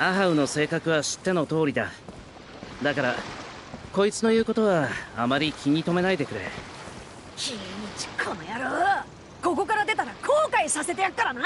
アハウの性格は知っての通りだ。だからこいつの言うことはあまり気に留めないでくれ。ひにちこの野郎、ここから出たら後悔させてやっからな。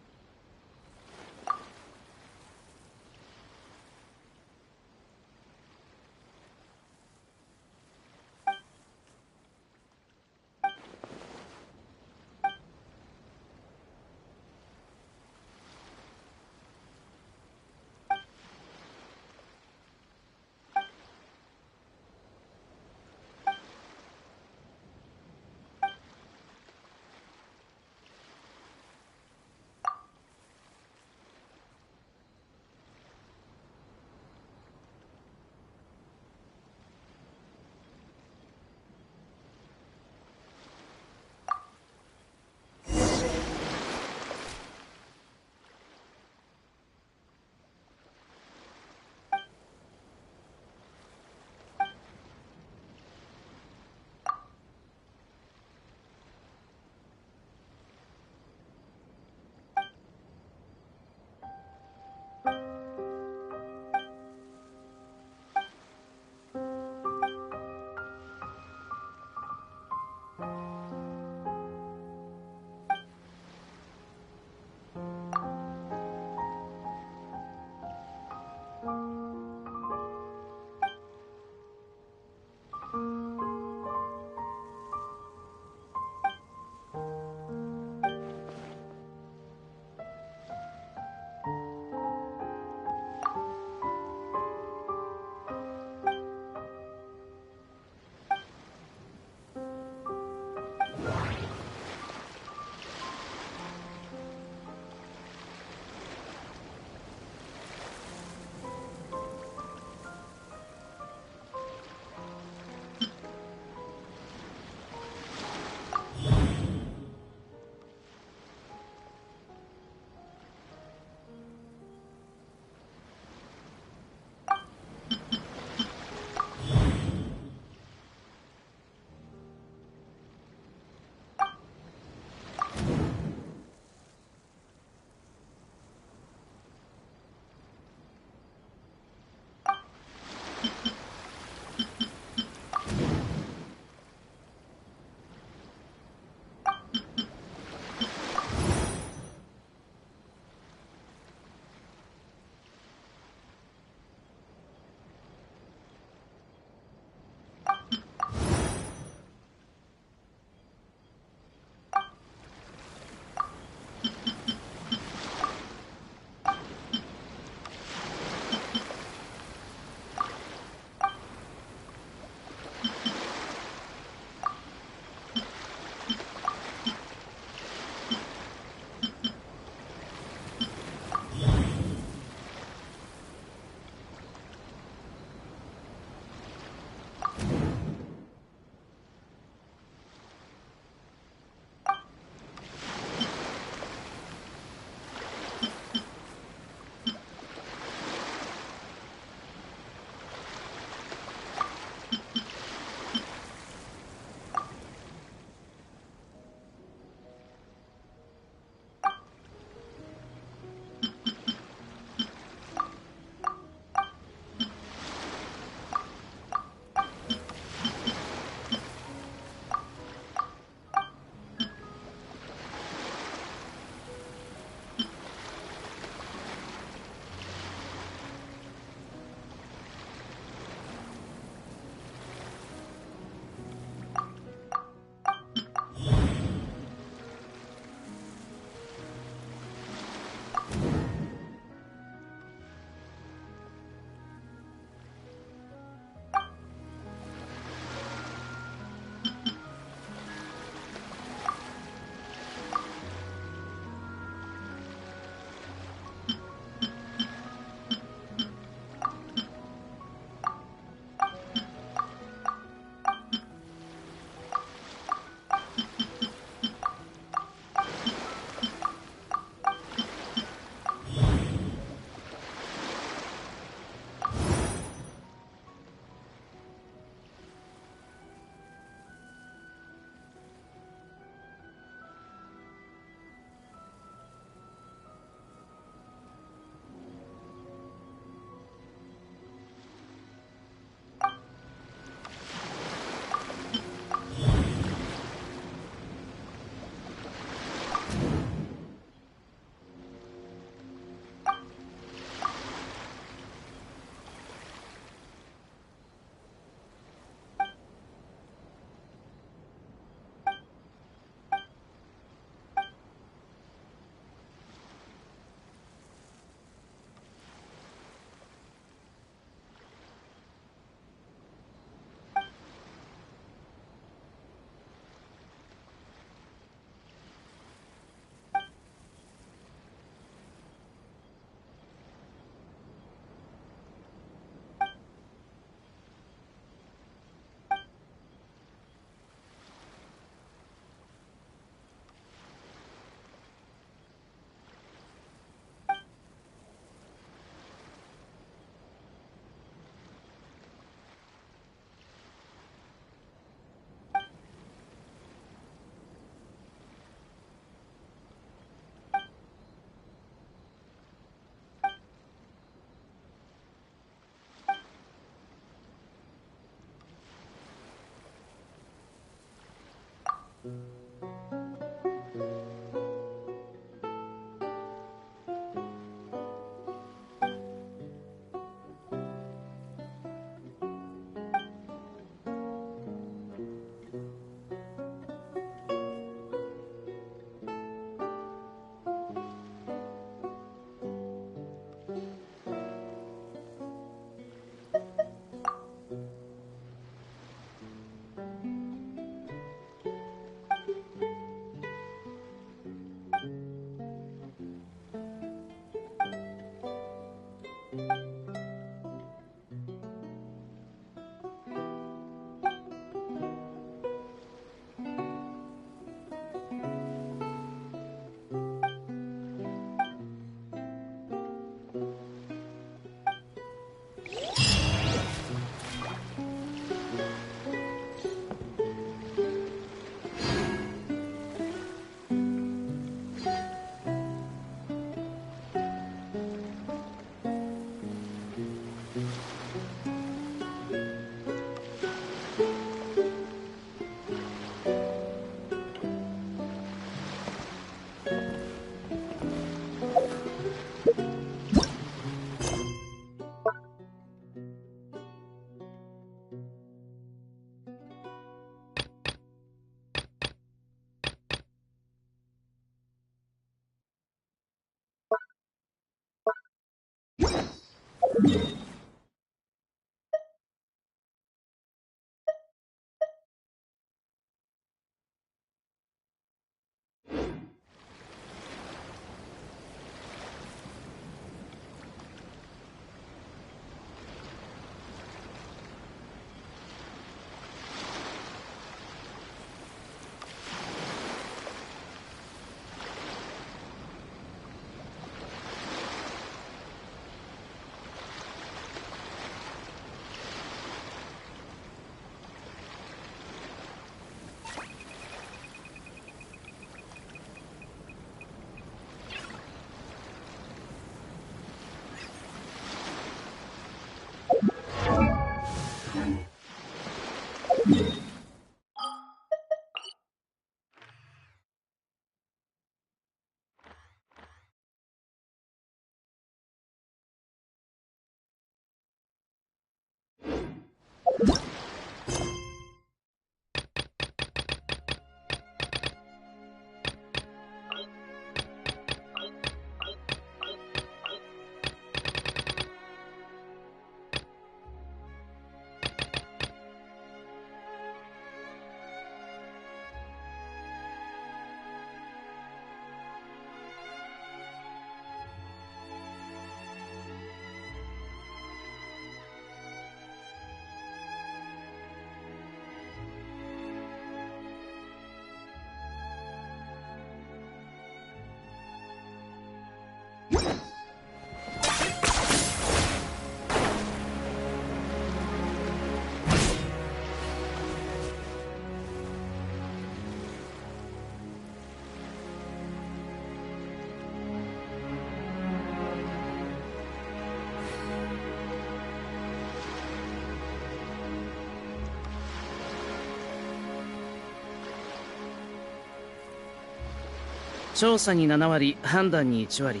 調査に7割、判断に1割、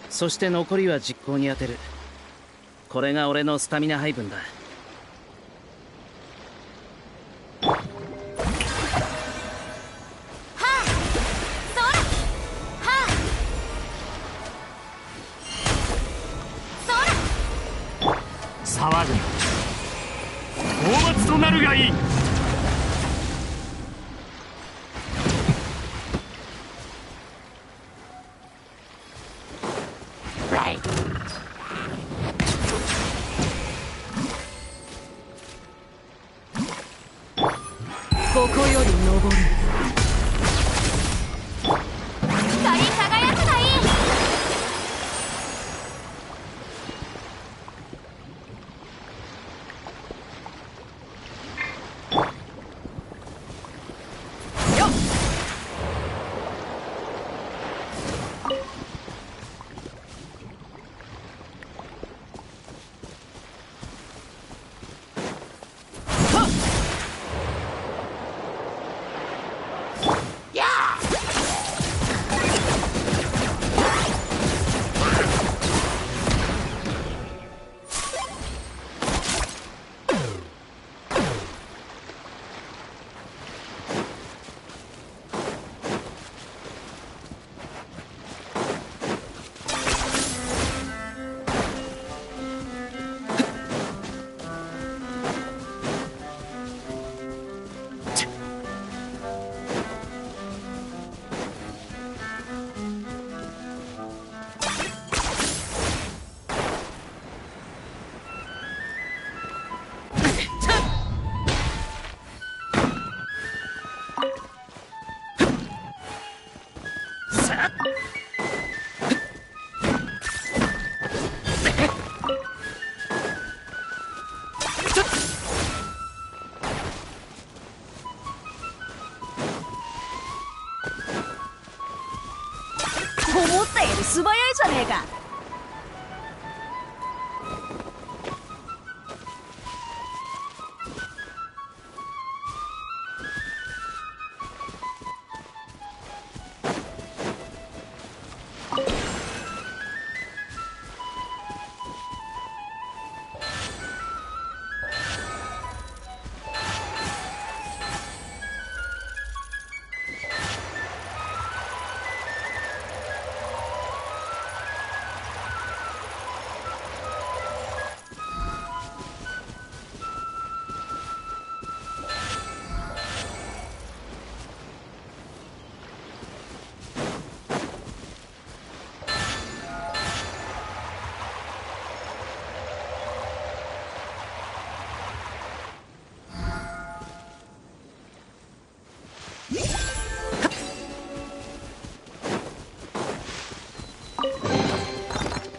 そして残りは実行に充てる。これが俺のスタミナ配分だ。騒ぐな。討伐となるがいい。ここより登る。光り輝くがいい。よっ。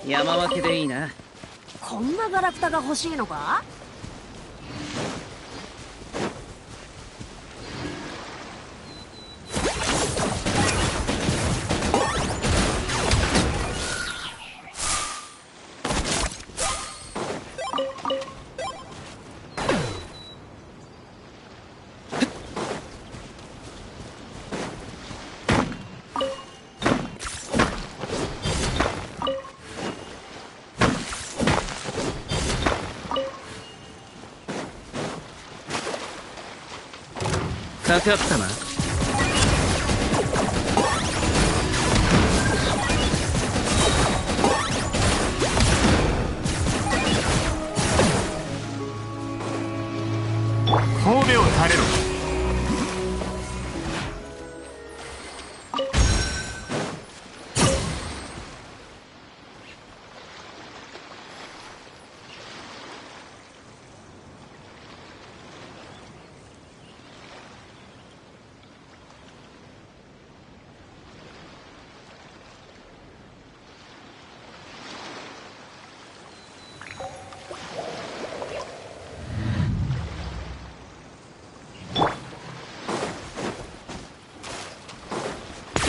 山分けでいいな。こんなガラクタが欲しいのか？かかったな。褒めを垂れろ。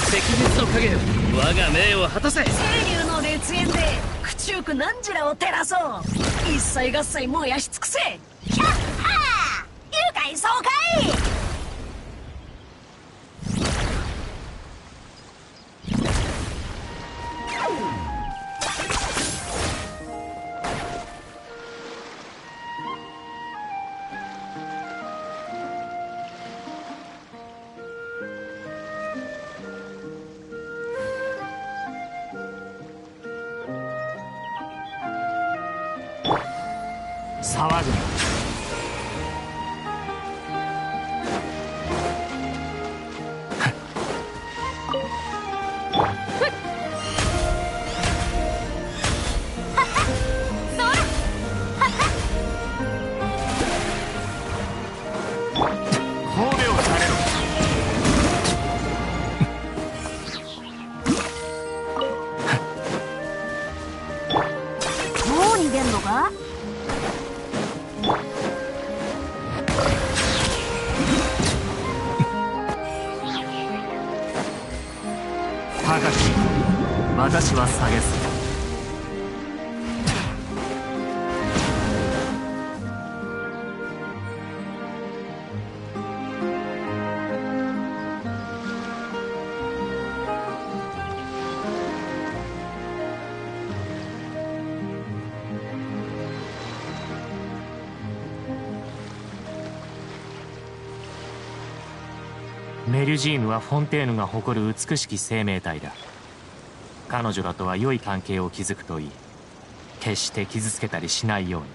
赤日の影よ、我が命を果たせ。清流の烈焰で苦中苦何時らを照らそう。一切合切燃やし尽くせ。ひゃっはー、愉快爽快。騒ぐな。もう逃げんのか？高き私は下げす。メルジーヌはフォンテーヌが誇る美しき生命体だ。彼女らとは良い関係を築くといい。決して傷つけたりしないように。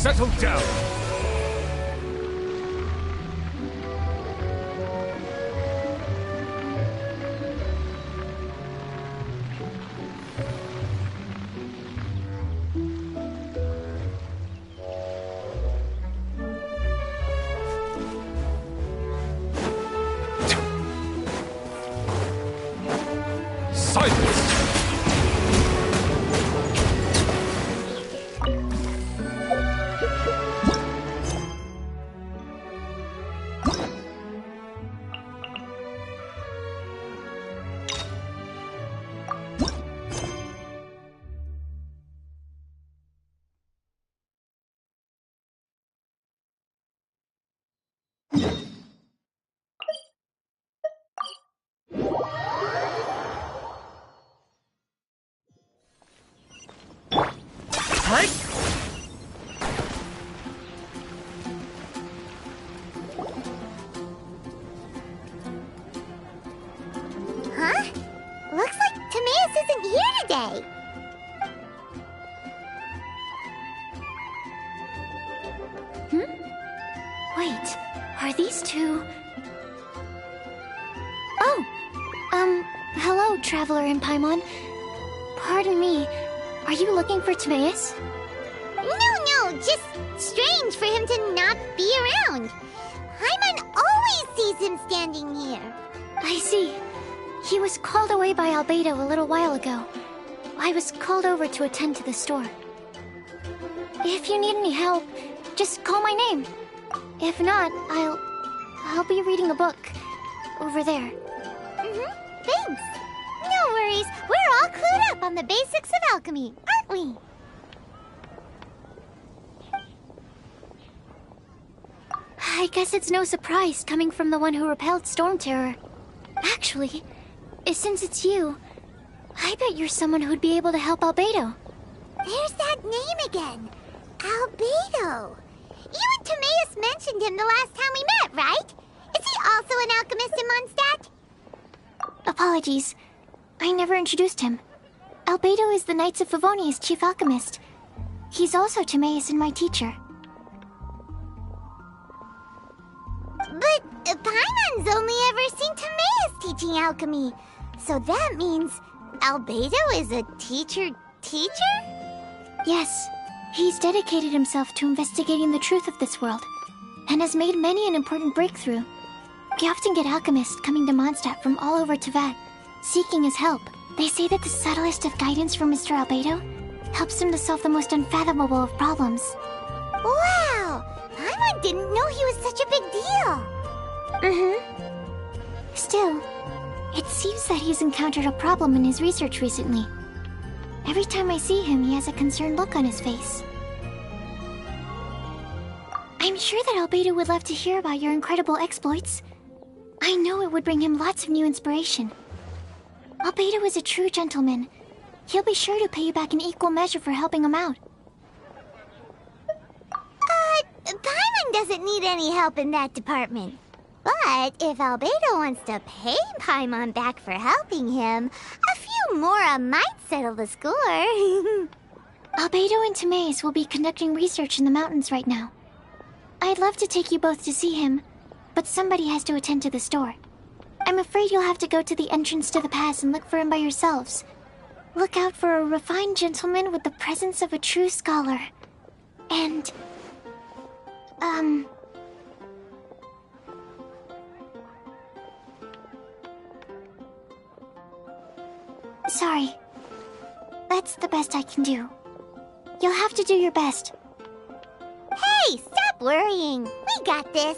Settle down. Silence! はい。 Huh? Looks like Timaeus isn't here today. Wait, are these two... Oh! Hello, Traveler in Paimon. Pardon me, are you looking for Timaeus? No, just strange for him to not be around. Paimon always sees him standing here. I see. He was called away by Albedo a little while ago. I was called over to attend to the store. If you need any help, just call my name. If not, I'll be reading a book. Over there. Thanks. No worries, we're all clued up on the basics of alchemy, aren't we? I guess it's no surprise coming from the one who repelled Storm Terror. Actually, since it's you, I bet you're someone who'd be able to help Albedo. There's that name again. Albedo. You and Timaeus mentioned him the last time we met, right? Is he also an alchemist in Mondstadt? Apologies. I never introduced him. Albedo is the Knights of Favonia's chief alchemist. He's also Timaeus and my teacher. But Paimon's only ever seen Timaeus teaching alchemy. So that means Albedo is a teacher? Yes, he's dedicated himself to investigating the truth of this world, and has made many an important breakthrough. We often get alchemists coming to Mondstadt from all over Teyvat, seeking his help. They say that the subtlest of guidance from Mr. Albedo helps him to solve the most unfathomable of problems. Wow! Paimon didn't know he was such a big deal. Still, it seems that he's encountered a problem in his research recently. Every time I see him, he has a concerned look on his face. I'm sure that Albedo would love to hear about your incredible exploits. I know it would bring him lots of new inspiration. Albedo is a true gentleman. He'll be sure to pay you back in equal measure for helping him out. Paimon doesn't need any help in that department. But if Albedo wants to pay Paimon back for helping him, a few more might settle the score. Albedo and Timaeus will be conducting research in the mountains right now. I'd love to take you both to see him, but somebody has to attend to the store. I'm afraid you'll have to go to the entrance to the pass and look for him by yourselves. Look out for a refined gentleman with the presence of a true scholar. And... Sorry. That's the best I can do. You'll have to do your best. Hey, stop worrying. We got this.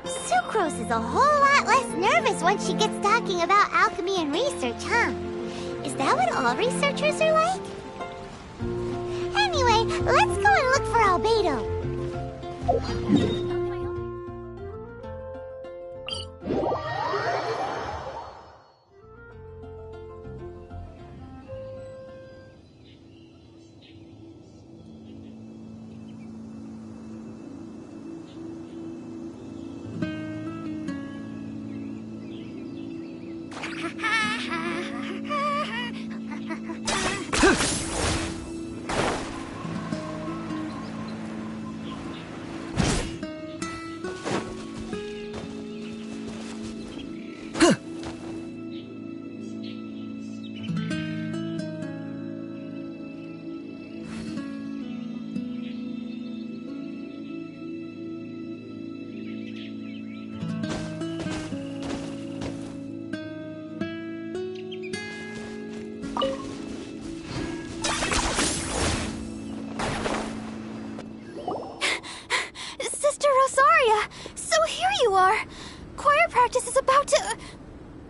Sucrose is a whole lot less nervous once she gets talking about alchemy and research, huh? Is that what all researchers are like? Anyway, let's go and look for Albedo.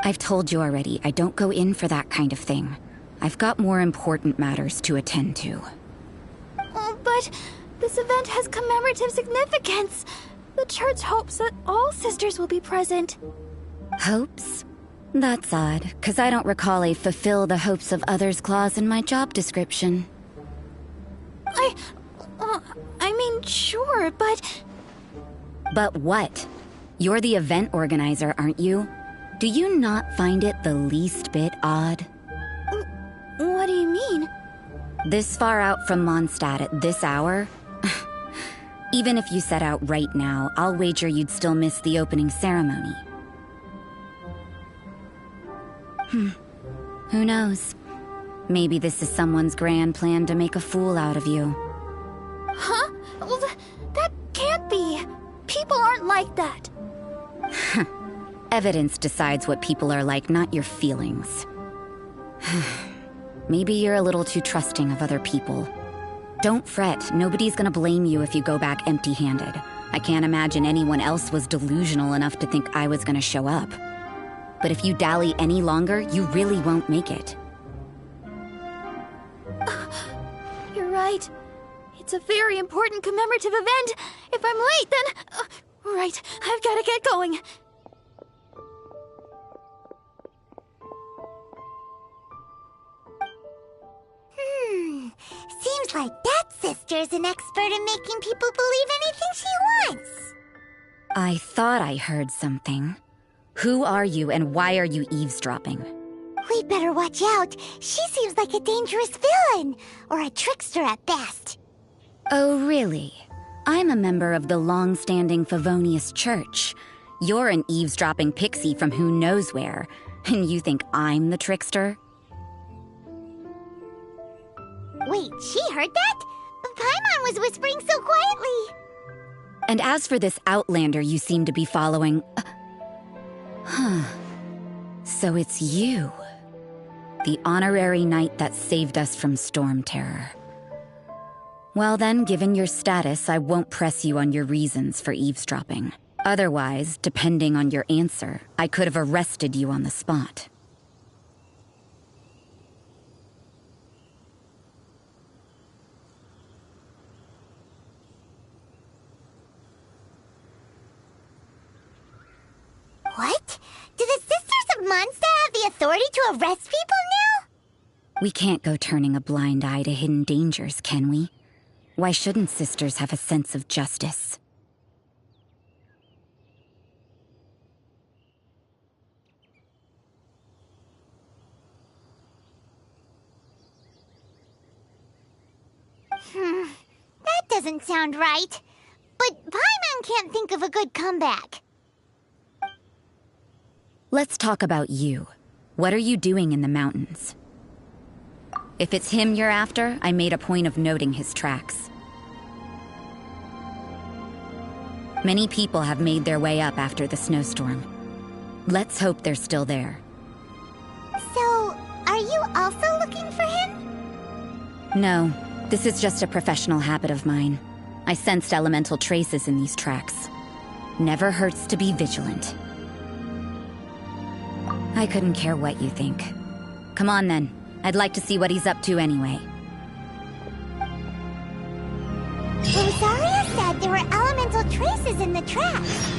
I've told you already, I don't go in for that kind of thing. I've got more important matters to attend to. But This event has commemorative significance. The church hopes that all sisters will be present. Hopes? That's odd, because I don't recall a fulfill the hopes of others clause in my job description. I mean, sure, but... But what? You're the event organizer, aren't you? Do you not find it the least bit odd? What do you mean? This far out from Mondstadt at this hour? Even if you set out right now, I'll wager you'd still miss the opening ceremony. Who knows? Maybe this is someone's grand plan to make a fool out of you. Huh? Well, that can't be. People aren't like that. Evidence decides what people are like, not your feelings. Maybe you're a little too trusting of other people. Don't fret, nobody's gonna blame you if you go back empty-handed. I can't imagine anyone else was delusional enough to think I was gonna show up. But if you dally any longer, you really won't make it. You're right. It's a very important commemorative event. If I'm late, then... right, I've gotta get going. Seems like that sister's an expert in making people believe anything she wants. I thought I heard something. Who are you and why are you eavesdropping? We'd better watch out. She seems like a dangerous villain, or a trickster at best. Oh, really? I'm a member of the long-standing Favonius Church. You're an eavesdropping pixie from who knows where, and you think I'm the trickster? Wait, she heard that? But Paimon was whispering so quietly. And as for this outlander you seem to be following... So it's you. The honorary knight that saved us from storm terror. Well then, given your status, I won't press you on your reasons for eavesdropping. Otherwise, depending on your answer, I could have arrested you on the spot. What? Do the Sisters of Mondstadt have the authority to arrest people now? We can't go turning a blind eye to hidden dangers, can we? Why shouldn't sisters have a sense of justice? That doesn't sound right. But Paimon can't think of a good comeback. Let's talk about you. What are you doing in the mountains? If it's him you're after, I made a point of noting his tracks. Many people have made their way up after the snowstorm. Let's hope they're still there. So, are you also looking for him? No, this is just a professional habit of mine. I sensed elemental traces in these tracks. Never hurts to be vigilant. I couldn't care what you think. Come on then. I'd like to see what he's up to anyway. Rosaria said there were elemental traces in the tracks.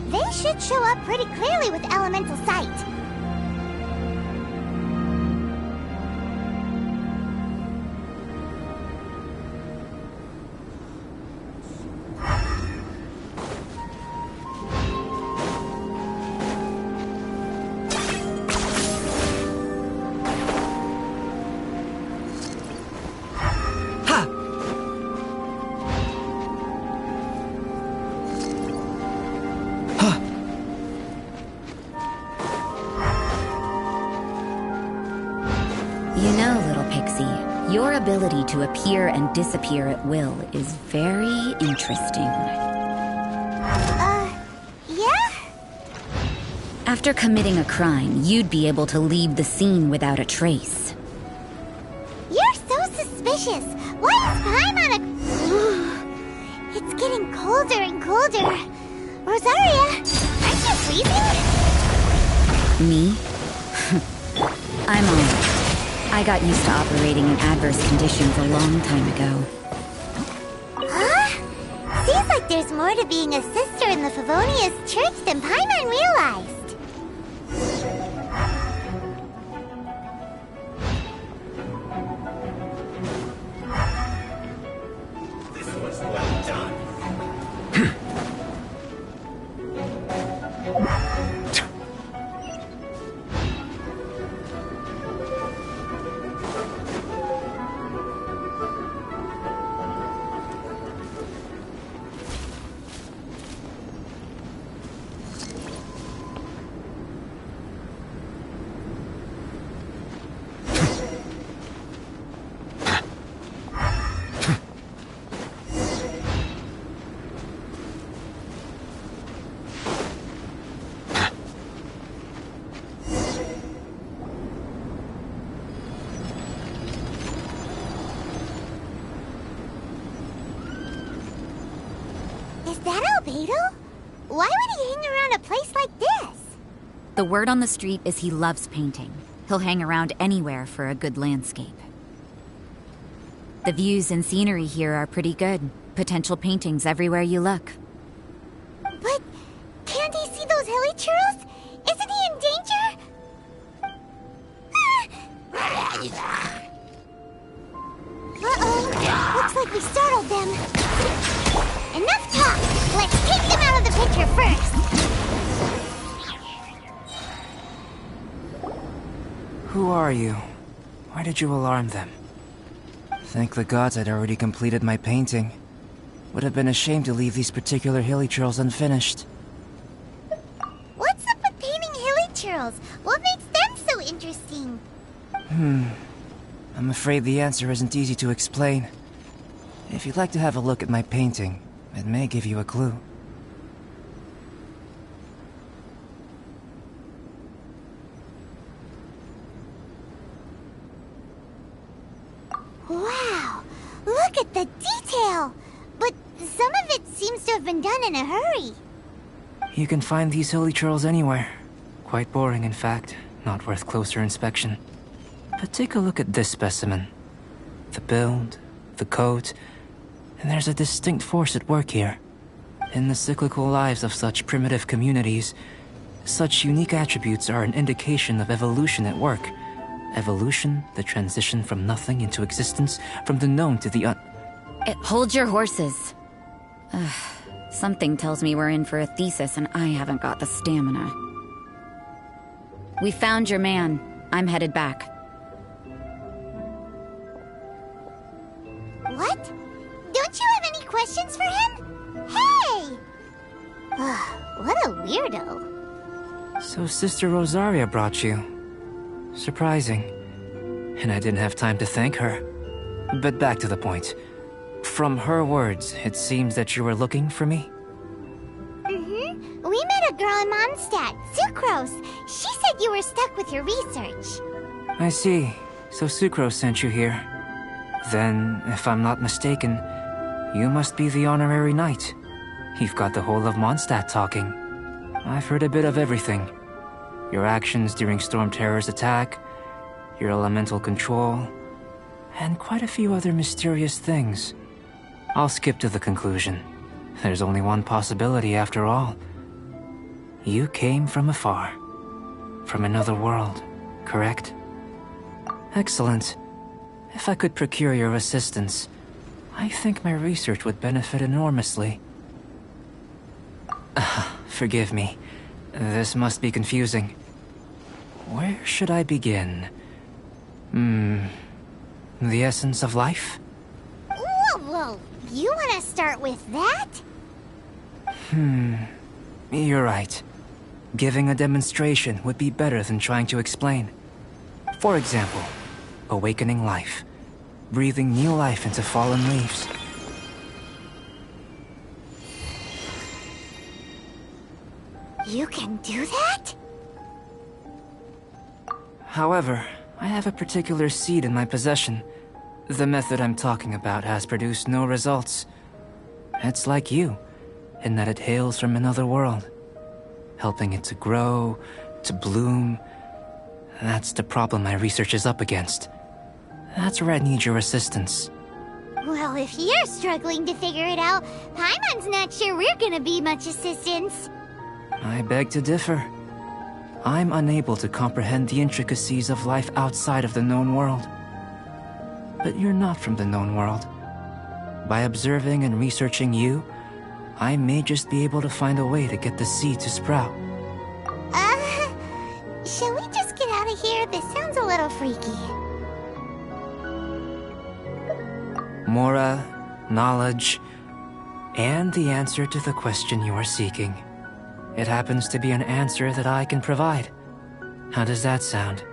They should show up pretty clearly with elemental sight. Your ability to appear and disappear at will is very interesting. Yeah? After committing a crime, you'd be able to leave the scene without a trace. You're so suspicious. Why is Paimon a... It's getting colder and colder. Rosaria, aren't you freezing? Me? I'm on it. I got used to operating in adverse conditions a long time ago. Huh? there's more to being a sister in the Favonius Church than Paimon realized. Is that Albedo? Why would he hang around a place like this? The word on the street is he loves painting. He'll hang around anywhere for a good landscape. The views and scenery here are pretty good. Potential paintings everywhere you look. But can't he see those hilly churros? Isn't he in danger? Uh-oh. Looks like we startled them. Enough talk! Let's take them out of the picture first! Who are you? Why did you alarm them? Thank the gods I'd already completed my painting. Would have been a shame to leave these particular hilly churls unfinished. What's up with painting hilly churls? What makes them so interesting? I'm afraid the answer isn't easy to explain. If you'd like to have a look at my painting, it may give you a clue. Wow! Look at the detail! But some of it seems to have been done in a hurry. You can find these hilly churls anywhere. Quite boring, in fact. Not worth closer inspection. But take a look at this specimen. The build, the coat, and there's a distinct force at work here. In the cyclical lives of such primitive communities, such unique attributes are an indication of evolution at work. Evolution, the transition from nothing into existence, from the known to the Hold your horses. Something tells me we're in for a thesis and I haven't got the stamina. We found your man. I'm headed back. What? Don't you have any questions for him? Hey! What a weirdo. So Sister Rosaria brought you. Surprising. And I didn't have time to thank her. But back to the point. From her words, it seems that you were looking for me? Mm-hmm. We met a girl in Mondstadt, Sucrose. She said you were stuck with your research. I see. So Sucrose sent you here. Then, if I'm not mistaken, you must be the honorary knight. You've got the whole of Mondstadt talking. I've heard a bit of everything. Your actions during Storm Terror's attack, your elemental control, and quite a few other mysterious things. I'll skip to the conclusion. There's only one possibility after all. You came from afar. From another world, correct? Excellent. If I could procure your assistance, I think my research would benefit enormously. Forgive me. This must be confusing. Where should I begin? The essence of life? Whoa. You want to start with that? You're right. Giving a demonstration would be better than trying to explain. For example, awakening life. Breathing new life into fallen leaves. You can do that? However, I have a particular seed in my possession. The method I'm talking about has produced no results. It's like you, in that it hails from another world. Helping it to grow, to bloom. That's the problem my research is up against. That's where I need your assistance. Well, if you're struggling to figure it out, Paimon's not sure we're gonna be much assistance. I beg to differ. I'm unable to comprehend the intricacies of life outside of the known world. But you're not from the known world. By observing and researching you, I may just be able to find a way to get the seed to sprout. Shall we just get out of here? This sounds a little freaky. Mora, knowledge, and the answer to the question you are seeking. It happens to be an answer that I can provide. How does that sound?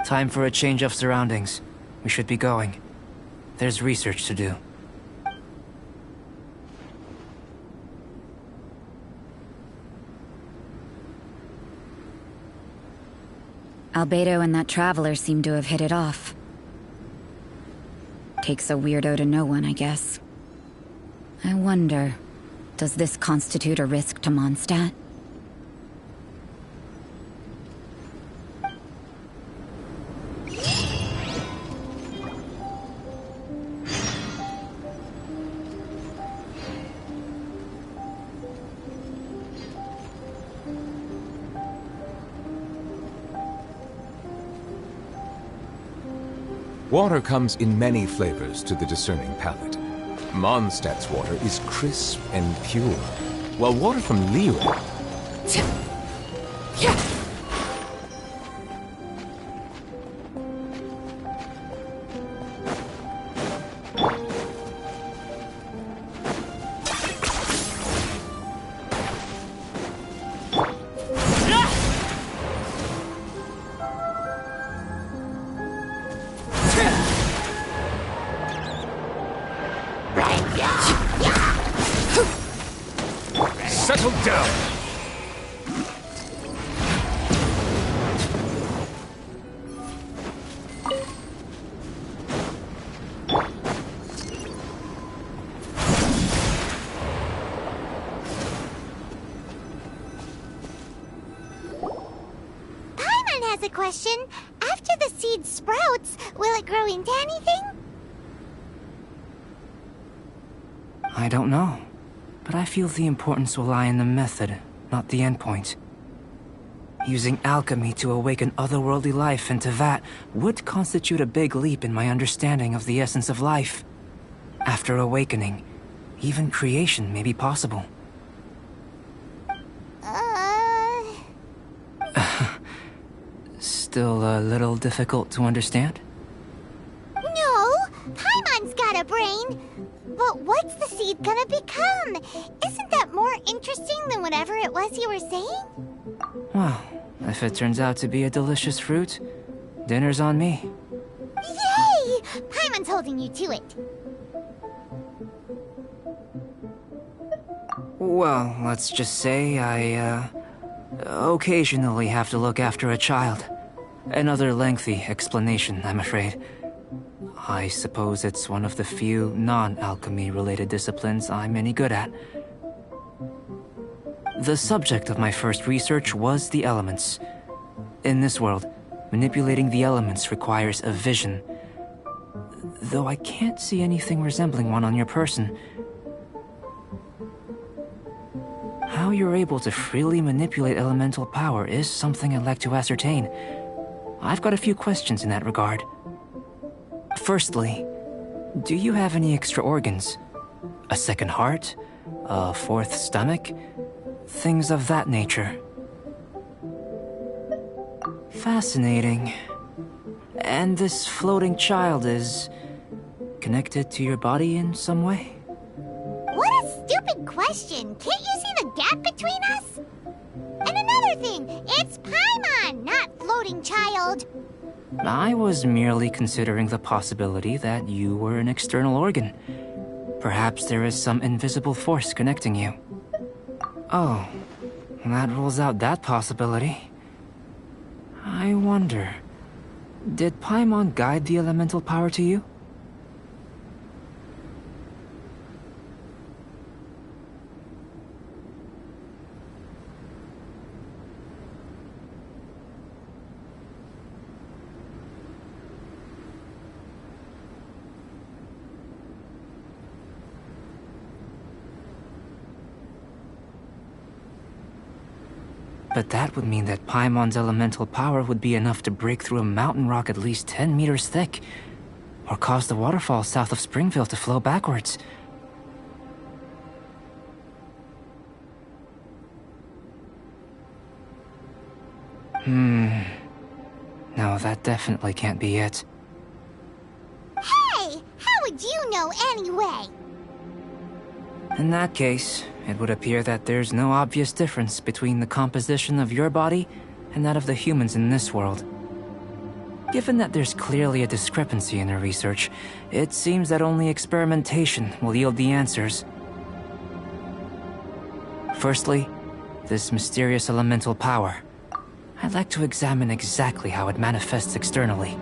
Time for a change of surroundings. We should be going. There's research to do. Albedo and that traveler seem to have hit it off. Takes a weirdo to know one, I guess. I wonder, does this constitute a risk to Mondstadt? Water comes in many flavors to the discerning palate. Mondstadt's water is crisp and pure, while water from Liyue... Settle down! Paimon has a question. After the seed sprouts, will it grow into anything? I don't know. But I feel the importance will lie in the method, not the endpoint. Using alchemy to awaken otherworldly life into that would constitute a big leap in my understanding of the essence of life. After awakening, even creation may be possible. Still a little difficult to understand? No! Paimon's got a brain! But what's the seed gonna become? Isn't that more interesting than whatever it was you were saying? Well, if it turns out to be a delicious fruit, dinner's on me. Yay! Paimon's holding you to it. Well, let's just say I, occasionally have to look after a child. Another lengthy explanation, I'm afraid. I suppose it's one of the few non-alchemy-related disciplines I'm any good at. The subject of my first research was the elements. In this world, manipulating the elements requires a vision. Though I can't see anything resembling one on your person. How you're able to freely manipulate elemental power is something I'd like to ascertain. I've got a few questions in that regard. Firstly, do you have any extra organs? A second heart? A fourth stomach? Things of that nature. Fascinating. And this floating child is connected to your body in some way? What a stupid question! Can't you see the gap between us? And another thing, it's Paimon, not floating child. I was merely considering the possibility that you were an external organ. Perhaps there is some invisible force connecting you. Oh, that rules out that possibility. I wonder, did Paimon guide the elemental power to you? But that would mean that Paimon's elemental power would be enough to break through a mountain rock at least 10 meters thick, or cause the waterfall south of Springville to flow backwards. No, that definitely can't be it. Hey! How would you know anyway? In that case, it would appear that there's no obvious difference between the composition of your body and that of the humans in this world. Given that there's clearly a discrepancy in our research, it seems that only experimentation will yield the answers. Firstly, this mysterious elemental power. I'd like to examine exactly how it manifests externally.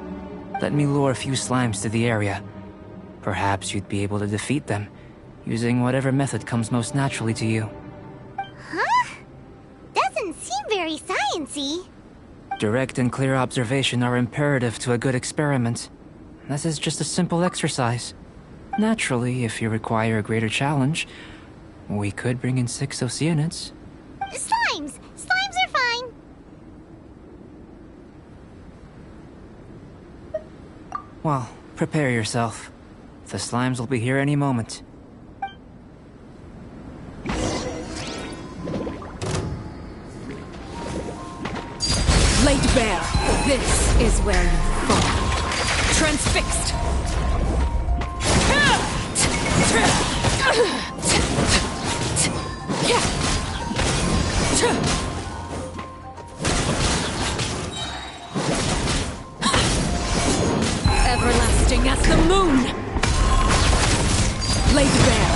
Let me lure a few slimes to the area. Perhaps you'd be able to defeat them, using whatever method comes most naturally to you. Huh? Doesn't seem very sciencey. Direct and clear observation are imperative to a good experiment. This is just a simple exercise. Naturally, if you require a greater challenge, we could bring in 6 Oceanids. Slimes! Slimes are fine! Well, prepare yourself. The slimes will be here any moment. Laid bare. This is where you fall. Transfixed. Everlasting as the moon. Laid bare.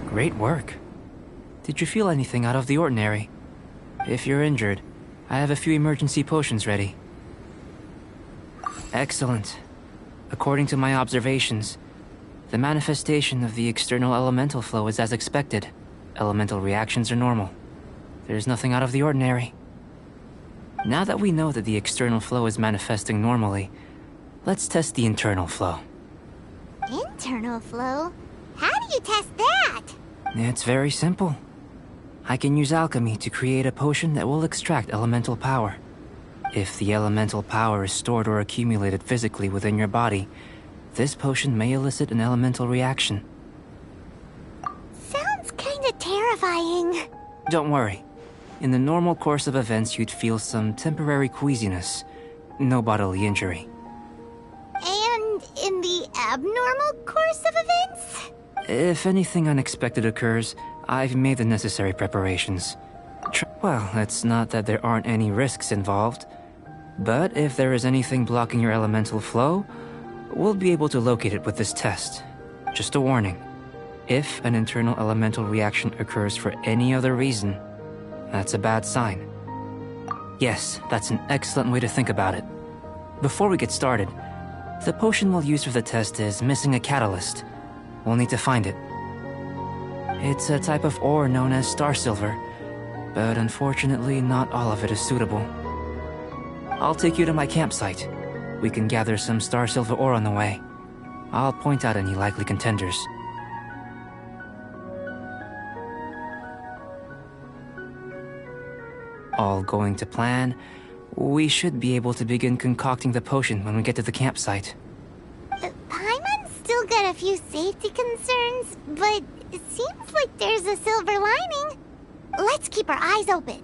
Great work. Did you feel anything out of the ordinary? If you're injured, I have a few emergency potions ready. Excellent. According to my observations, the manifestation of the external elemental flow is as expected. Elemental reactions are normal. There's nothing out of the ordinary. Now that we know that the external flow is manifesting normally, let's test the internal flow. Internal flow? How do you test that? It's very simple. I can use alchemy to create a potion that will extract elemental power. If the elemental power is stored or accumulated physically within your body, this potion may elicit an elemental reaction. Sounds kinda terrifying. Don't worry. In the normal course of events, you'd feel some temporary queasiness. No bodily injury. And in the abnormal course of events? If anything unexpected occurs, I've made the necessary preparations. Well, it's not that there aren't any risks involved. But if there is anything blocking your elemental flow, we'll be able to locate it with this test. Just a warning. If an internal elemental reaction occurs for any other reason, that's a bad sign. Yes, that's an excellent way to think about it. Before we get started, the potion we'll use for the test is missing a catalyst. We'll need to find it. It's a type of ore known as star silver, but unfortunately not all of it is suitable. I'll take you to my campsite. We can gather some star silver ore on the way. I'll point out any likely contenders. All going to plan, we should be able to begin concocting the potion when we get to the campsite. Paimon's still got a few safety concerns, but it seems like there's a silver lining. Let's keep our eyes open.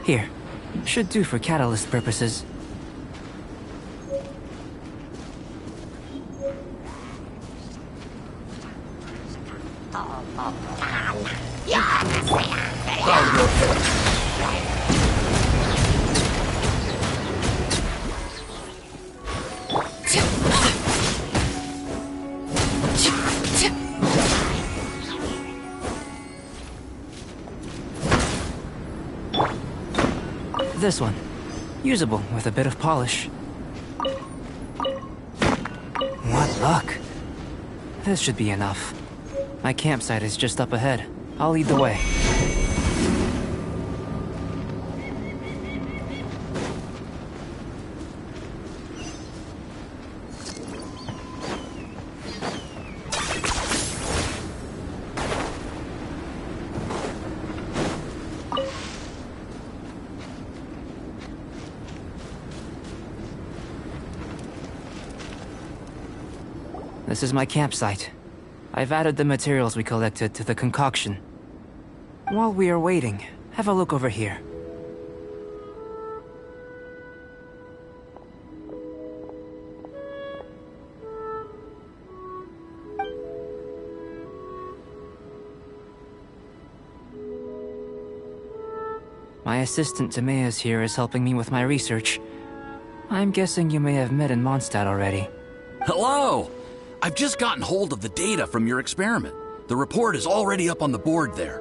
Here. Should do for catalyst purposes. This one. Usable with a bit of polish. What luck. This should be enough. My campsite is just up ahead. I'll lead the way. This is my campsite. I've added the materials we collected to the concoction. While we are waiting, have a look over here. My assistant Timaeus here is helping me with my research. I'm guessing you may have met in Mondstadt already. Hello! I've just gotten hold of the data from your experiment. The report is already up on the board there.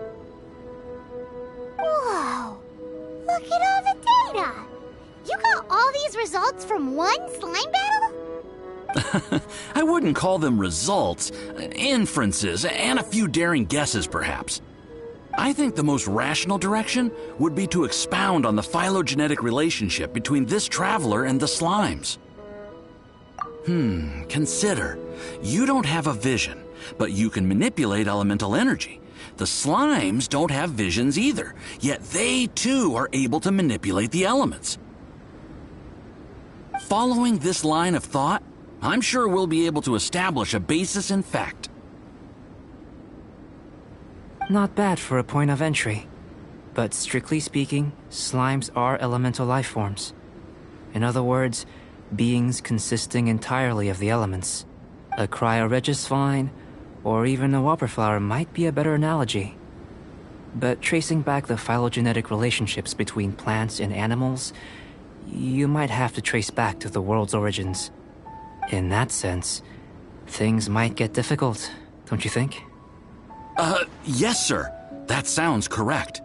Whoa! Look at all the data! You got all these results from one slime battle? I wouldn't call them results, inferences, and a few daring guesses perhaps. I think the most rational direction would be to expound on the phylogenetic relationship between this traveler and the slimes. Consider. You don't have a vision, but you can manipulate elemental energy. The slimes don't have visions either, yet they too are able to manipulate the elements. Following this line of thought, I'm sure we'll be able to establish a basis in fact. Not bad for a point of entry. But strictly speaking, slimes are elemental life forms. In other words, beings consisting entirely of the elements. A cryoregis vine, or even a whopperflower might be a better analogy. But tracing back the phylogenetic relationships between plants and animals, you might have to trace back to the world's origins. In that sense, things might get difficult, don't you think? Yes, sir. That sounds correct.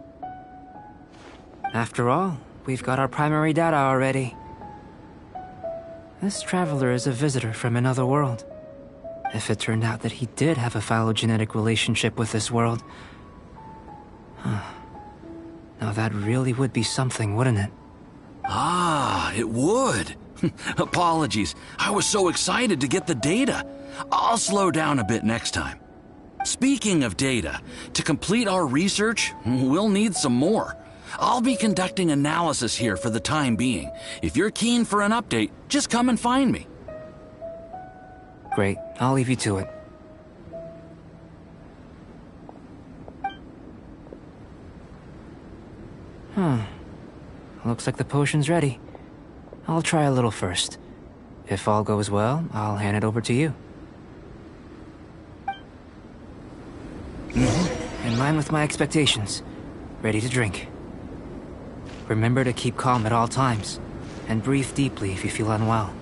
After all, we've got our primary data already. This traveler is a visitor from another world. If it turned out that he did have a phylogenetic relationship with this world... Now that really would be something, wouldn't it? Ah, it would. Apologies. I was so excited to get the data. I'll slow down a bit next time. Speaking of data, to complete our research, we'll need some more. I'll be conducting analysis here for the time being. If you're keen for an update, just come and find me. Great. I'll leave you to it. Looks like the potion's ready. I'll try a little first. If all goes well, I'll hand it over to you. In line with my expectations. Ready to drink. Remember to keep calm at all times, and breathe deeply if you feel unwell.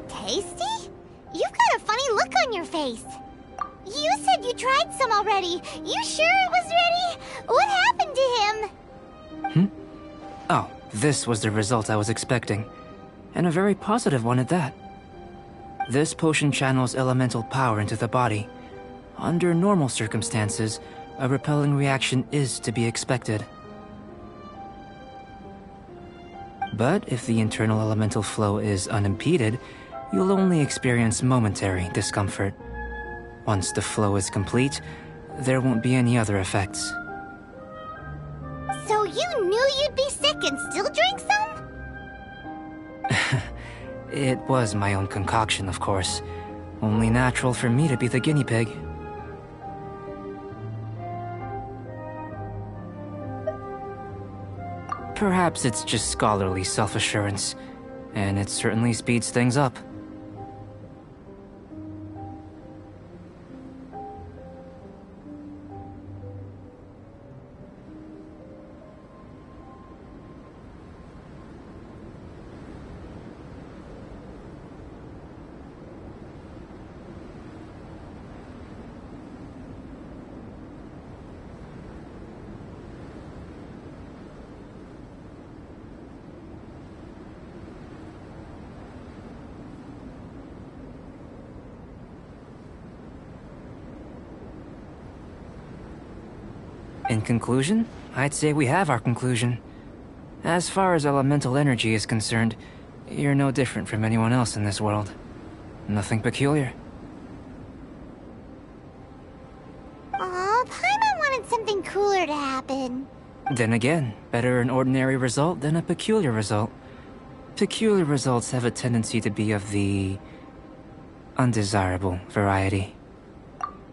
Tasty? You've got a funny look on your face. You said you tried some already. You sure it was ready? What happened to him? Oh, this was the result I was expecting. And a very positive one at that. This potion channels elemental power into the body. Under normal circumstances, a repelling reaction is to be expected. But if the internal elemental flow is unimpeded, you'll only experience momentary discomfort. Once the flow is complete, there won't be any other effects. So you knew you'd be sick and still drank some? It was my own concoction, of course. Only natural for me to be the guinea pig. Perhaps it's just scholarly self-assurance, and it certainly speeds things up. In conclusion, I'd say we have our conclusion. As far as elemental energy is concerned, you're no different from anyone else in this world. Nothing peculiar. Aw, Paimon wanted something cooler to happen. Then again, better an ordinary result than a peculiar result. Peculiar results have a tendency to be of the undesirable variety.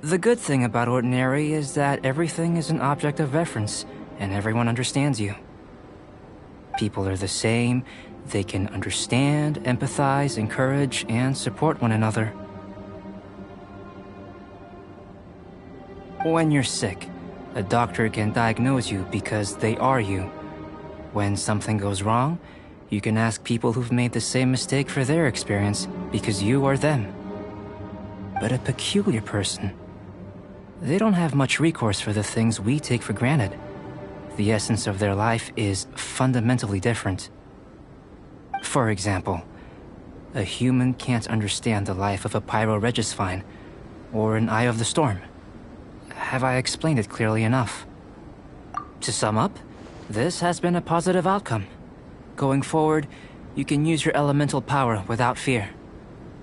The good thing about ordinary is that everything is an object of reference, and everyone understands you. People are the same, they can understand, empathize, encourage, and support one another. When you're sick, a doctor can diagnose you because they are you. When something goes wrong, you can ask people who've made the same mistake for their experience because you are them. But a peculiar person, they don't have much recourse for the things we take for granted. The essence of their life is fundamentally different. For example, a human can't understand the life of a pyro-regisvine or an Eye of the Storm. Have I explained it clearly enough? To sum up, this has been a positive outcome. Going forward, you can use your elemental power without fear.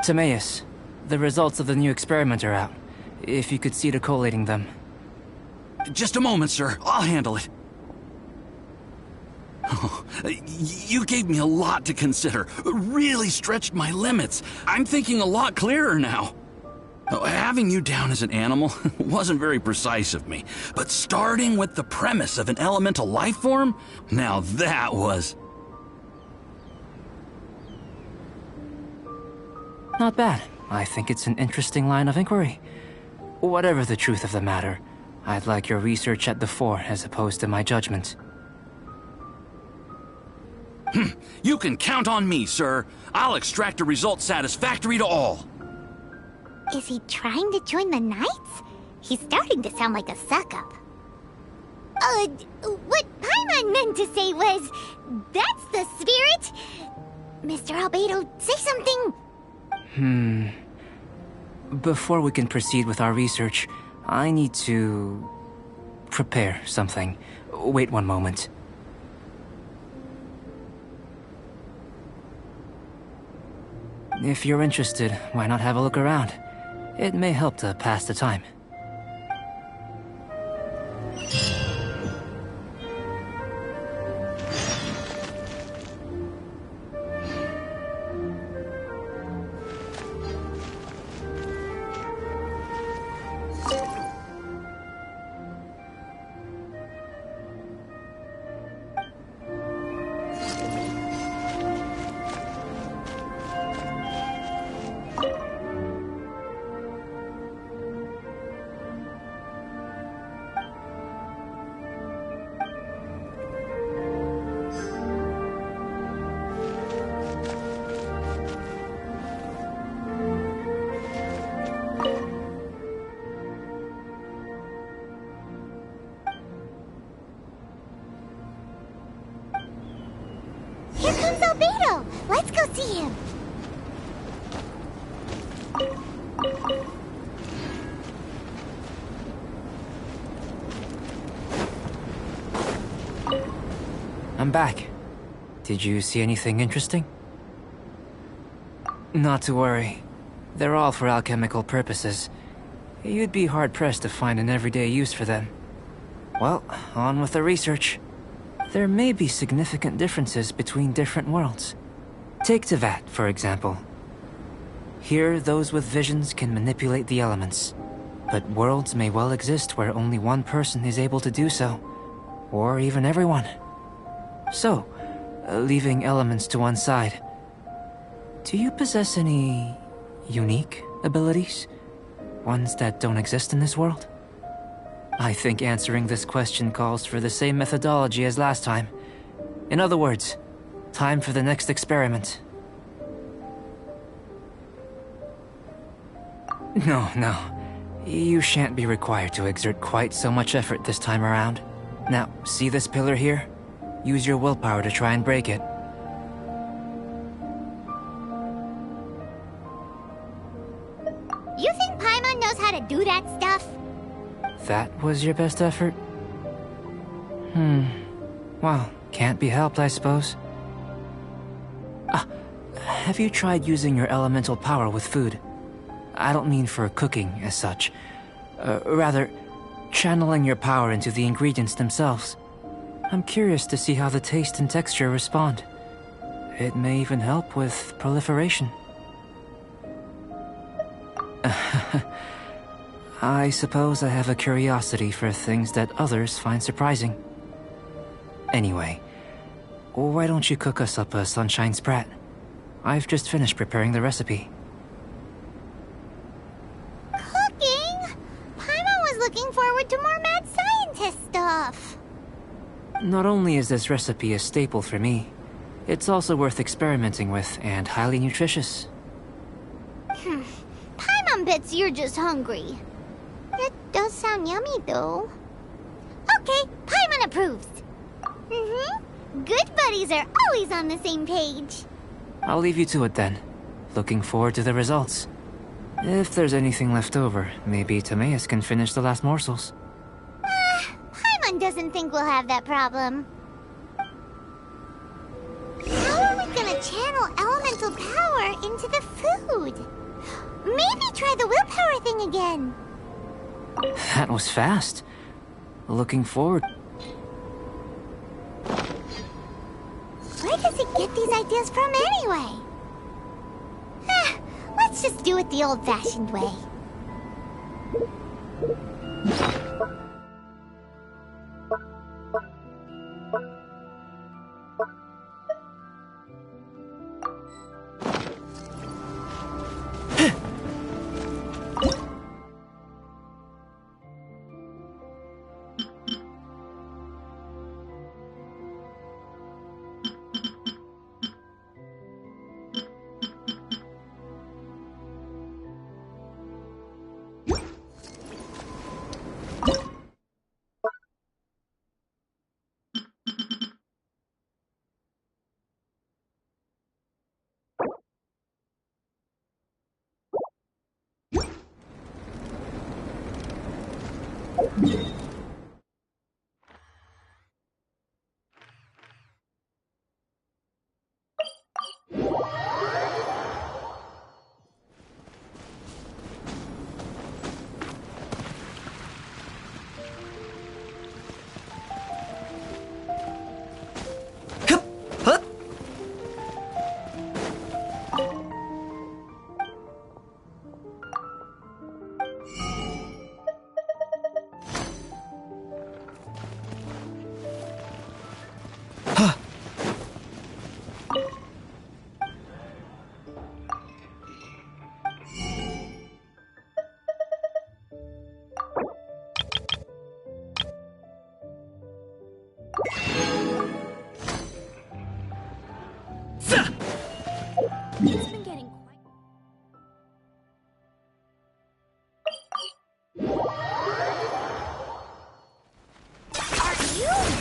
Timaeus, the results of the new experiment are out. If you could see to collating them. Just a moment, sir. I'll handle it. Oh, you gave me a lot to consider. Really stretched my limits. I'm thinking a lot clearer now. Having you down as an animal wasn't very precise of me, but starting with the premise of an elemental life form, now that was... Not bad. I think it's an interesting line of inquiry. Whatever the truth of the matter, I'd like your research at the fore as opposed to my judgment. You can count on me, sir. I'll extract a result satisfactory to all. Is he trying to join the Knights? He's starting to sound like a suck-up. What Paimon meant to say was, that's the spirit! Mr. Albedo, say something! Before we can proceed with our research, I need to... prepare something. Wait one moment. If you're interested, why not have a look around? It may help to pass the time. Here comes Albedo! Let's go see him! I'm back. Did you see anything interesting? Not to worry. They're all for alchemical purposes. You'd be hard-pressed to find an everyday use for them. Well, on with the research. There may be significant differences between different worlds. Take Tevat, for example. Here, those with visions can manipulate the elements. But worlds may well exist where only one person is able to do so. Or even everyone. So, leaving elements to one side, do you possess any unique abilities? Ones that don't exist in this world? I think answering this question calls for the same methodology as last time. In other words, time for the next experiment. No. You shan't be required to exert quite so much effort this time around. Now, see this pillar here? Use your willpower to try and break it. You think Paimon knows how to do that stuff? That was your best effort? Well, can't be helped, I suppose. Have you tried using your elemental power with food? I don't mean for cooking as such. Rather, channeling your power into the ingredients themselves. I'm curious to see how the taste and texture respond. It may even help with proliferation. I suppose I have a curiosity for things that others find surprising. Anyway, why don't you cook us up a sunshine sprat? I've just finished preparing the recipe. Cooking? Paimon was looking forward to more mad scientist stuff. Not only is this recipe a staple for me, it's also worth experimenting with and highly nutritious. Paimon bets you're just hungry. It does sound yummy, though. Okay, Paimon approves. Good buddies are always on the same page. I'll leave you to it then. Looking forward to the results. If there's anything left over, maybe Timaeus can finish the last morsels. Paimon doesn't think we'll have that problem. How are we gonna channel elemental power into the food? Maybe try the willpower thing again. That was fast. Looking forward. Where does he get these ideas from anyway? Let's just do it the old-fashioned way.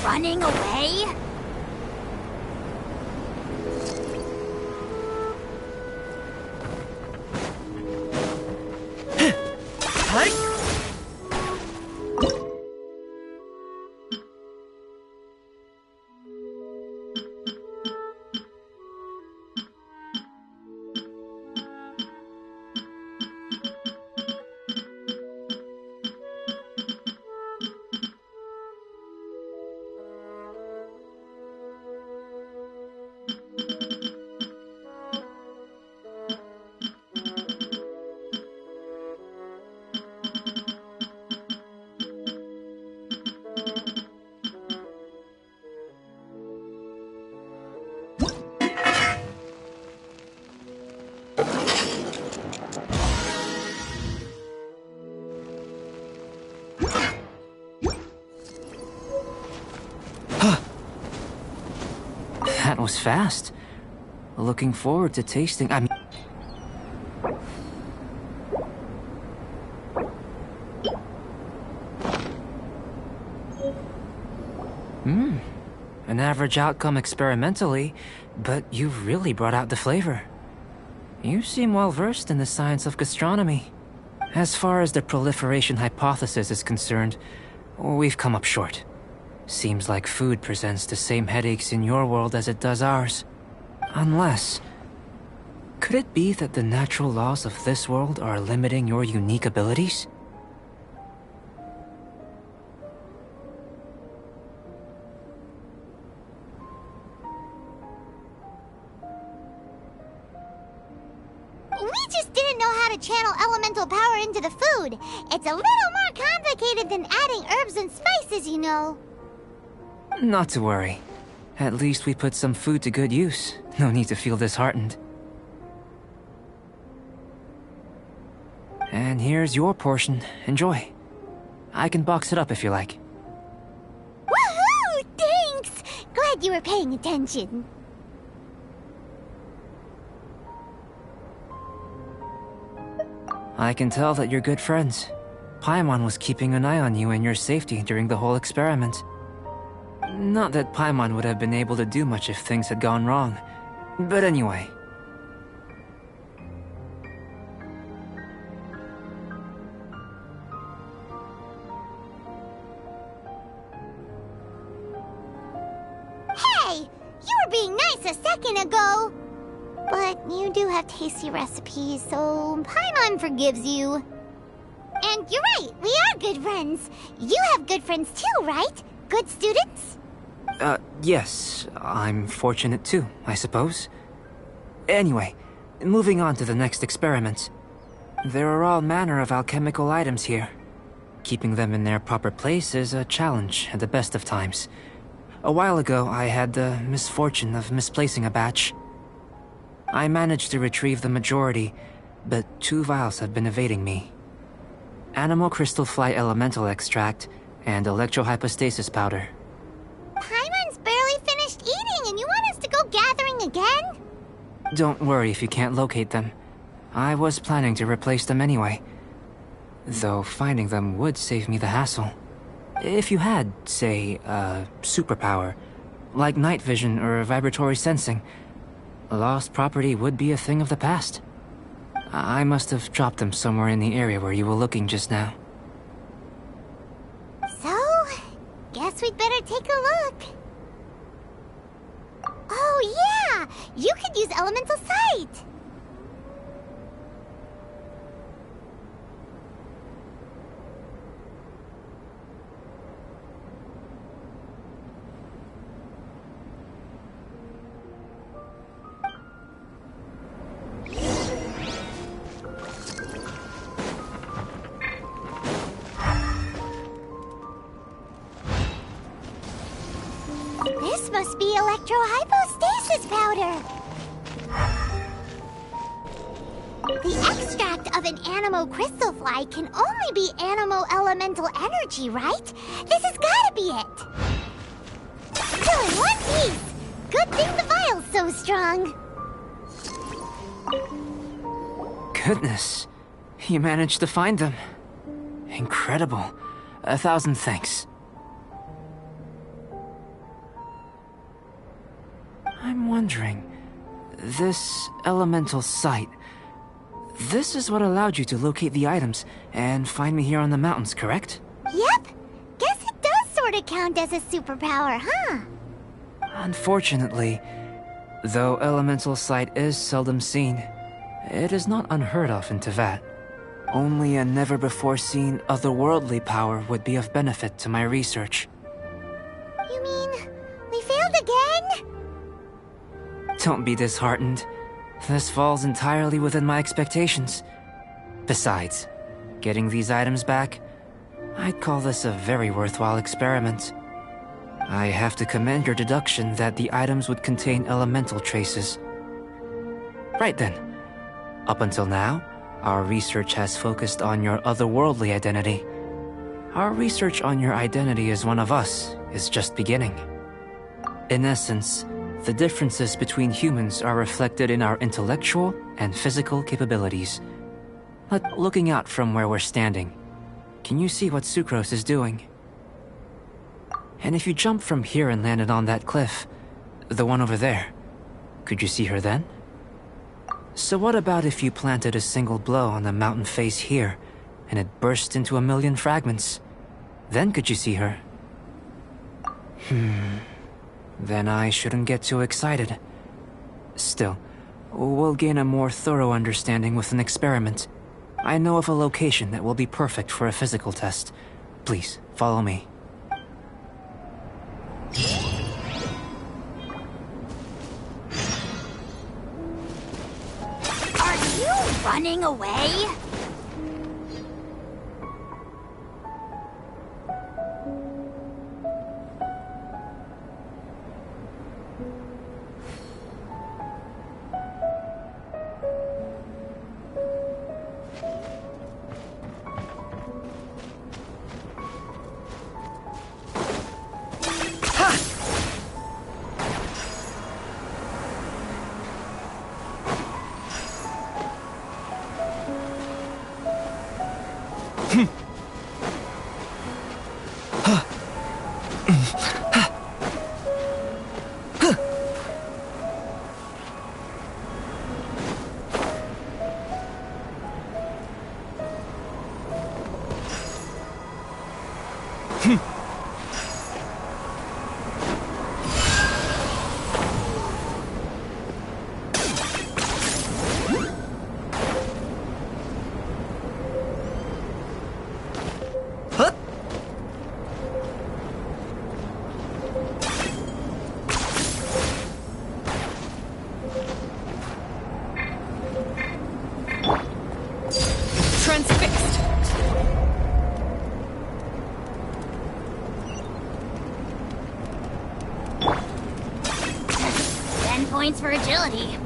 Running away? That was fast. Looking forward to tasting. An average outcome experimentally, but you've really brought out the flavor. You seem well versed in the science of gastronomy. As far as the proliferation hypothesis is concerned, we've come up short. Seems like food presents the same headaches in your world as it does ours. Unless... could it be that the natural laws of this world are limiting your unique abilities? We just didn't know how to channel elemental power into the food. It's a little more complicated than adding herbs and spices, you know. Not to worry. At least we put some food to good use. No need to feel disheartened. And here's your portion. Enjoy. I can box it up if you like. Woohoo! Thanks! Glad you were paying attention. I can tell that you're good friends. Paimon was keeping an eye on you and your safety during the whole experiment. Not that Paimon would have been able to do much if things had gone wrong. But anyway. Hey! You were being nice a second ago! But you do have tasty recipes, so Paimon forgives you. And you're right, we are good friends. You have good friends too, right? Good students? Yes. I'm fortunate too, I suppose. Anyway, moving on to the next experiment. There are all manner of alchemical items here. Keeping them in their proper place is a challenge at the best of times. A while ago, I had the misfortune of misplacing a batch. I managed to retrieve the majority, but 2 vials have been evading me. Animal crystal fly elemental extract and electrohypostasis powder. Paimon's barely finished eating and you want us to go gathering again? Don't worry if you can't locate them. I was planning to replace them anyway. Though finding them would save me the hassle. If you had, say, a superpower, like night vision or vibratory sensing, lost property would be a thing of the past. I must have dropped them somewhere in the area where you were looking just now. So, guess we'd better take a look. Oh yeah! You could use elemental sight! This must be electrohypostasis powder! The extract of an animo crystal fly can only be animo elemental energy, right? This has gotta be it! Still in one piece! Good thing the vial's so strong! Goodness, you managed to find them. Incredible. 1,000 thanks. I'm wondering, this elemental sight, this is what allowed you to locate the items and find me here on the mountains, correct? Yep! Guess it does sort of count as a superpower, huh? Unfortunately, though elemental sight is seldom seen, it is not unheard of in Teyvat. Only a never-before-seen otherworldly power would be of benefit to my research. You mean, we failed again? Don't be disheartened. This falls entirely within my expectations. Besides, getting these items back, I'd call this a very worthwhile experiment. I have to commend your deduction that the items would contain elemental traces. Right then. Up until now, our research has focused on your otherworldly identity. Our research on your identity as one of us is just beginning. In essence, the differences between humans are reflected in our intellectual and physical capabilities. But looking out from where we're standing, can you see what Sucrose is doing? And if you jumped from here and landed on that cliff, the one over there, could you see her then? So what about if you planted a single blow on the mountain face here, and it burst into 1,000,000 fragments? Then could you see her? Then I shouldn't get too excited. Still, we'll gain a more thorough understanding with an experiment. I know of a location that will be perfect for a physical test. Please, follow me. Are you running away? Transfixed. 10 points for agility.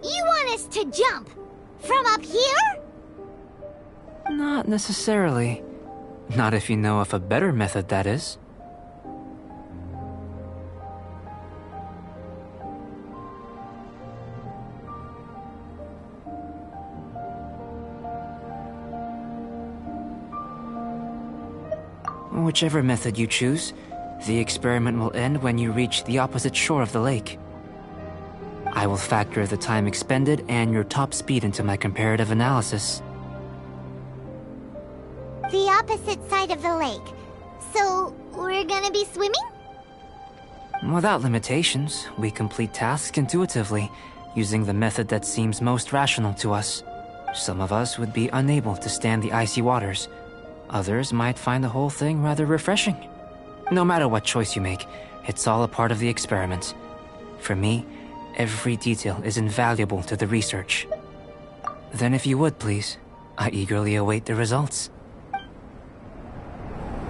You want us to jump? From up here? Not necessarily. Not if you know of a better method, that is. Whichever method you choose, the experiment will end when you reach the opposite shore of the lake. I will factor the time expended and your top speed into my comparative analysis. The opposite side of the lake. So, we're gonna be swimming? Without limitations, we complete tasks intuitively, using the method that seems most rational to us. Some of us would be unable to stand the icy waters. Others might find the whole thing rather refreshing. No matter what choice you make, it's all a part of the experiment. For me, every detail is invaluable to the research. Then if you would, please, I eagerly await the results.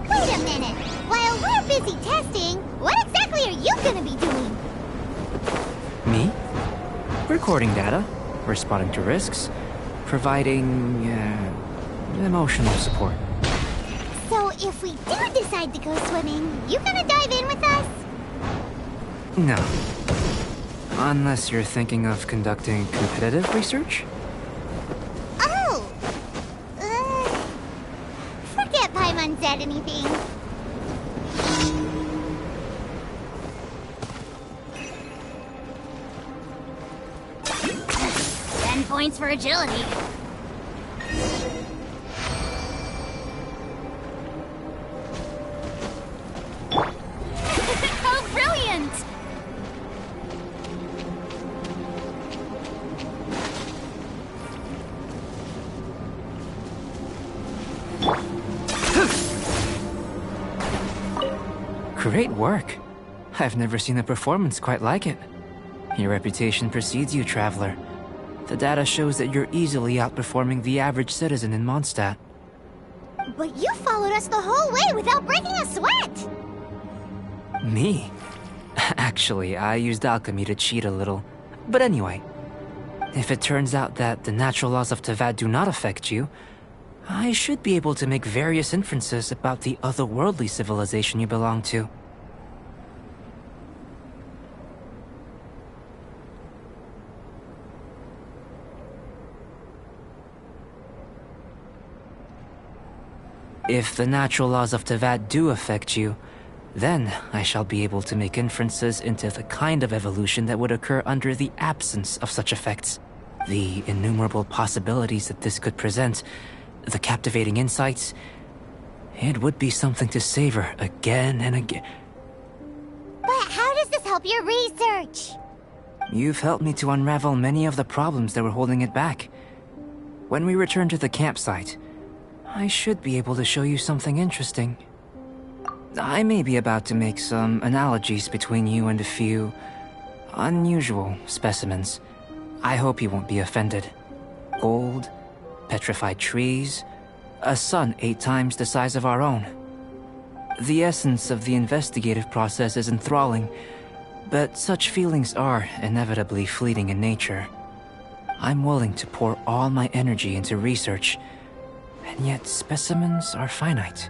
Wait a minute! While we're busy testing, what exactly are you gonna be doing? Me? Recording data, responding to risks, providing, emotional support. So if we do decide to go swimming, you gonna dive in with us? No. Unless you're thinking of conducting competitive research? Oh! Forget Paimon said anything. Points for agility. How brilliant! Great work. I've never seen a performance quite like it. Your reputation precedes you, traveler. The data shows that you're easily outperforming the average citizen in Mondstadt. But you followed us the whole way without breaking a sweat! Me? Actually, I used alchemy to cheat a little. But anyway, if it turns out that the natural laws of Teyvat do not affect you, I should be able to make various inferences about the otherworldly civilization you belong to. If the natural laws of Tevat do affect you, then I shall be able to make inferences into the kind of evolution that would occur under the absence of such effects. The innumerable possibilities that this could present, the captivating insights, it would be something to savor again and again. But how does this help your research? You've helped me to unravel many of the problems that were holding it back. When we return to the campsite, I should be able to show you something interesting. I may be about to make some analogies between you and a few unusual specimens. I hope you won't be offended. Gold, petrified trees, a sun 8 times the size of our own. The essence of the investigative process is enthralling, but such feelings are inevitably fleeting in nature. I'm willing to pour all my energy into research, and yet specimens are finite.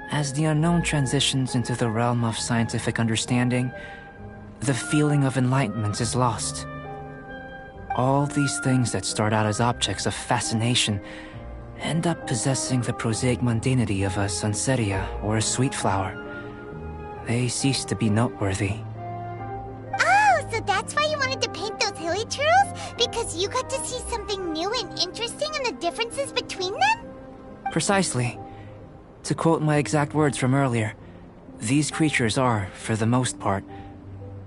As the unknown transitions into the realm of scientific understanding, the feeling of enlightenment is lost. All these things that start out as objects of fascination end up possessing the prosaic mundanity of a sunsettia or a sweet flower. They cease to be noteworthy. Oh, so that's why you wanted to paint those hilly turtles? Because you got to see something new and interesting and the differences between them? Precisely. To quote my exact words from earlier, these creatures are, for the most part,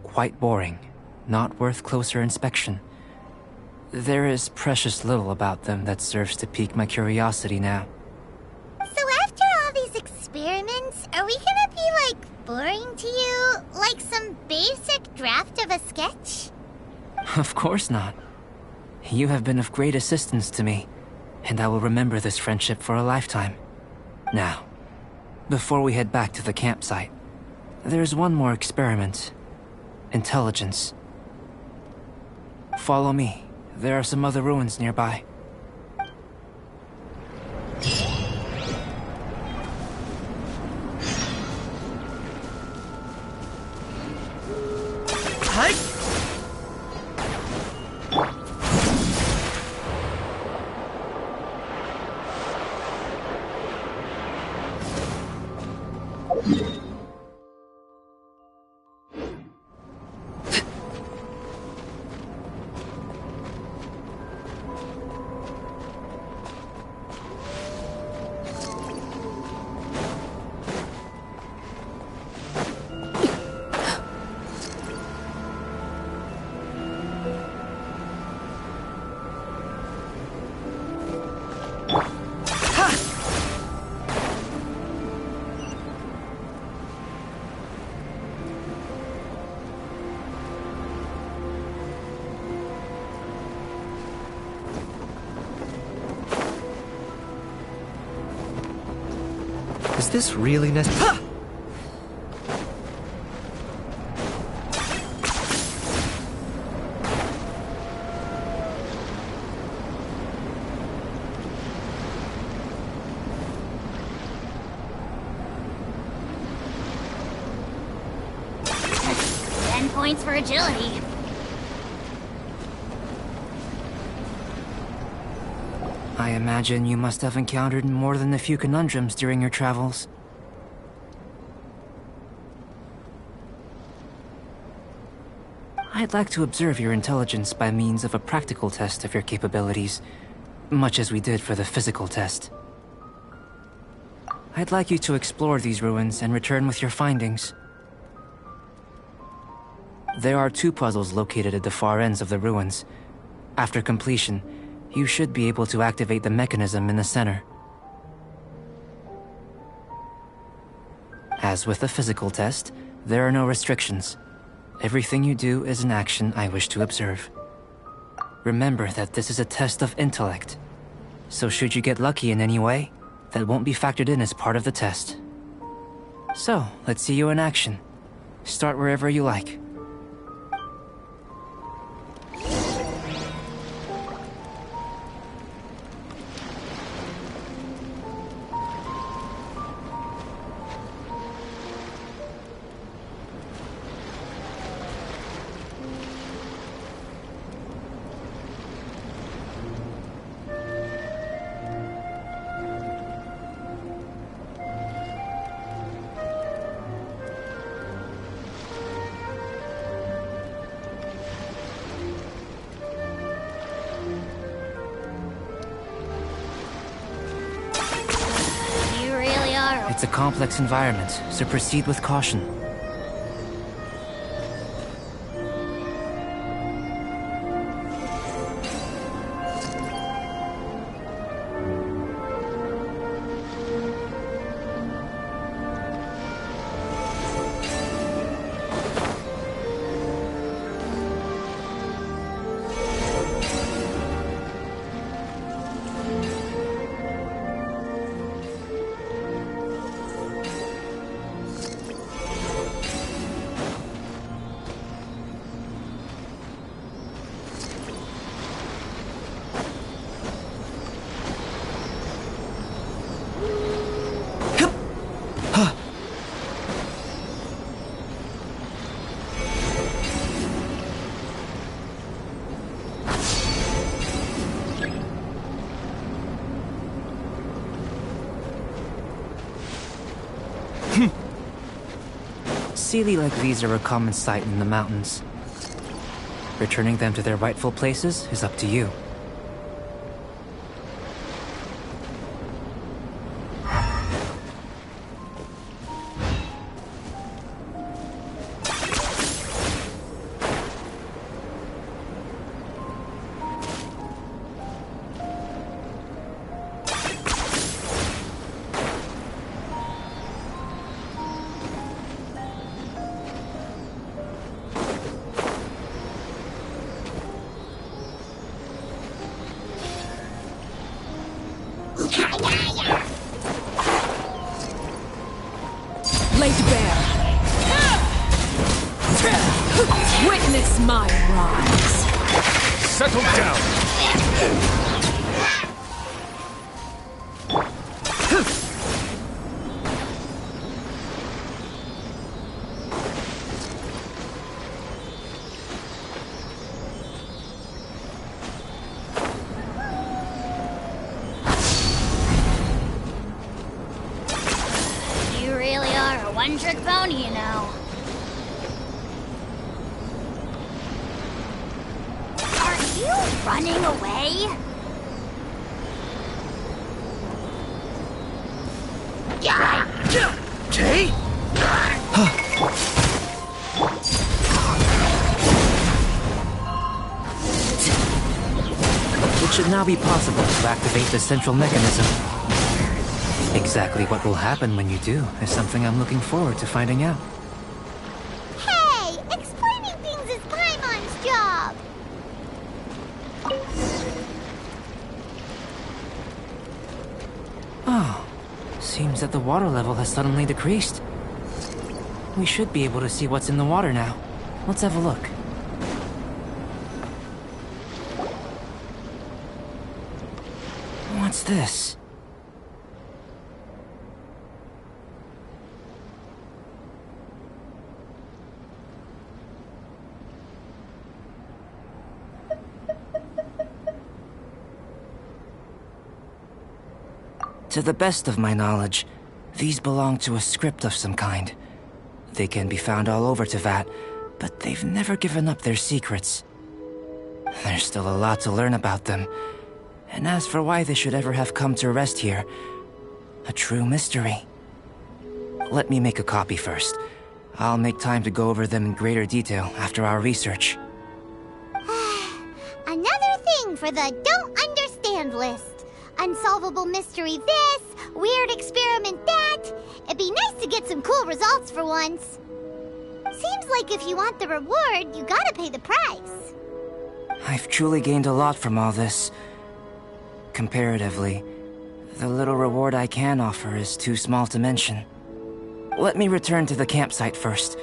quite boring, not worth closer inspection. There is precious little about them that serves to pique my curiosity now. So after all these experiments, are we gonna be, like, boring to you? Like some basic draft of a sketch? Of course not. You have been of great assistance to me, and I will remember this friendship for a lifetime. Now, before we head back to the campsite, there's one more experiment. Intelligence. Follow me. There are some other ruins nearby. Is this really necessary? 10 points for agility. I imagine you must have encountered more than a few conundrums during your travels. I'd like to observe your intelligence by means of a practical test of your capabilities, much as we did for the physical test. I'd like you to explore these ruins and return with your findings. There are 2 puzzles located at the far ends of the ruins. After completion, you should be able to activate the mechanism in the center. As with the physical test, there are no restrictions. Everything you do is an action I wish to observe. Remember that this is a test of intellect, so should you get lucky in any way, that won't be factored in as part of the test. So, let's see you in action. Start wherever you like. It's a complex environment, so proceed with caution. Sealy like these are a common sight in the mountains. Returning them to their rightful places is up to you. Laid bare. Witness my rise. Settle down! You really are a one-trick pony, you know. Are you running away? Jay? It should now be possible to activate the central mechanism. Exactly what will happen when you do is something I'm looking forward to finding out. Hey, explaining things is Paimon's job. Oh, seems that the water level has suddenly decreased. We should be able to see what's in the water now. Let's have a look. What's this? To the best of my knowledge, these belong to a script of some kind. They can be found all over Teyvat, but they've never given up their secrets. There's still a lot to learn about them. And as for why they should ever have come to rest here, a true mystery. Let me make a copy first. I'll make time to go over them in greater detail after our research. Another thing for the don't understand list. Unsolvable mystery this, weird experiment that. It'd be nice to get some cool results for once. Seems like if you want the reward, you gotta pay the price. I've truly gained a lot from all this. Comparatively, the little reward I can offer is too small to mention. Let me return to the campsite first.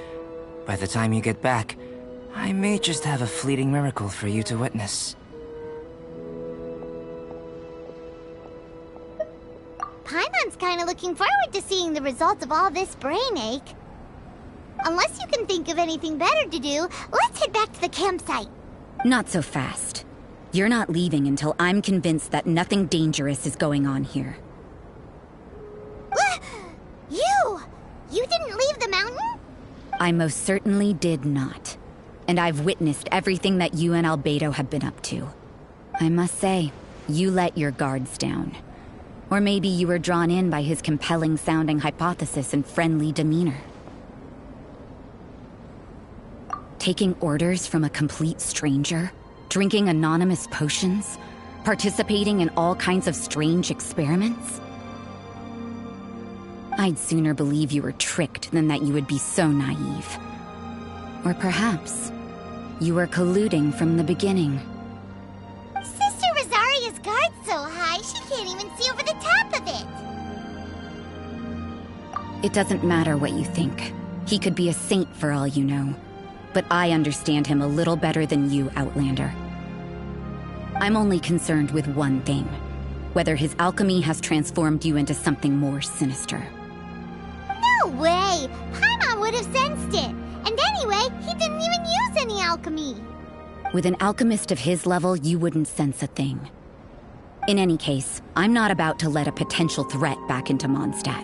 By the time you get back, I may just have a fleeting miracle for you to witness. Paimon's kinda looking forward to seeing the results of all this brain ache. Unless you can think of anything better to do, let's head back to the campsite. Not so fast. You're not leaving until I'm convinced that nothing dangerous is going on here. You didn't leave the mountain? I most certainly did not. And I've witnessed everything that you and Albedo have been up to. I must say, you let your guards down. Or maybe you were drawn in by his compelling-sounding hypothesis and friendly demeanor. Taking orders from a complete stranger, drinking anonymous potions, participating in all kinds of strange experiments? I'd sooner believe you were tricked than that you would be so naive. Or perhaps you were colluding from the beginning. Sister Rosaria's guard's so high, she can't even see over the top of it. It doesn't matter what you think. He could be a saint for all you know. But I understand him a little better than you, Outlander. I'm only concerned with one thing. Whether his alchemy has transformed you into something more sinister. No way! Paimon would have sensed it. And anyway, he didn't even use any alchemy. With an alchemist of his level, you wouldn't sense a thing. In any case, I'm not about to let a potential threat back into Mondstadt.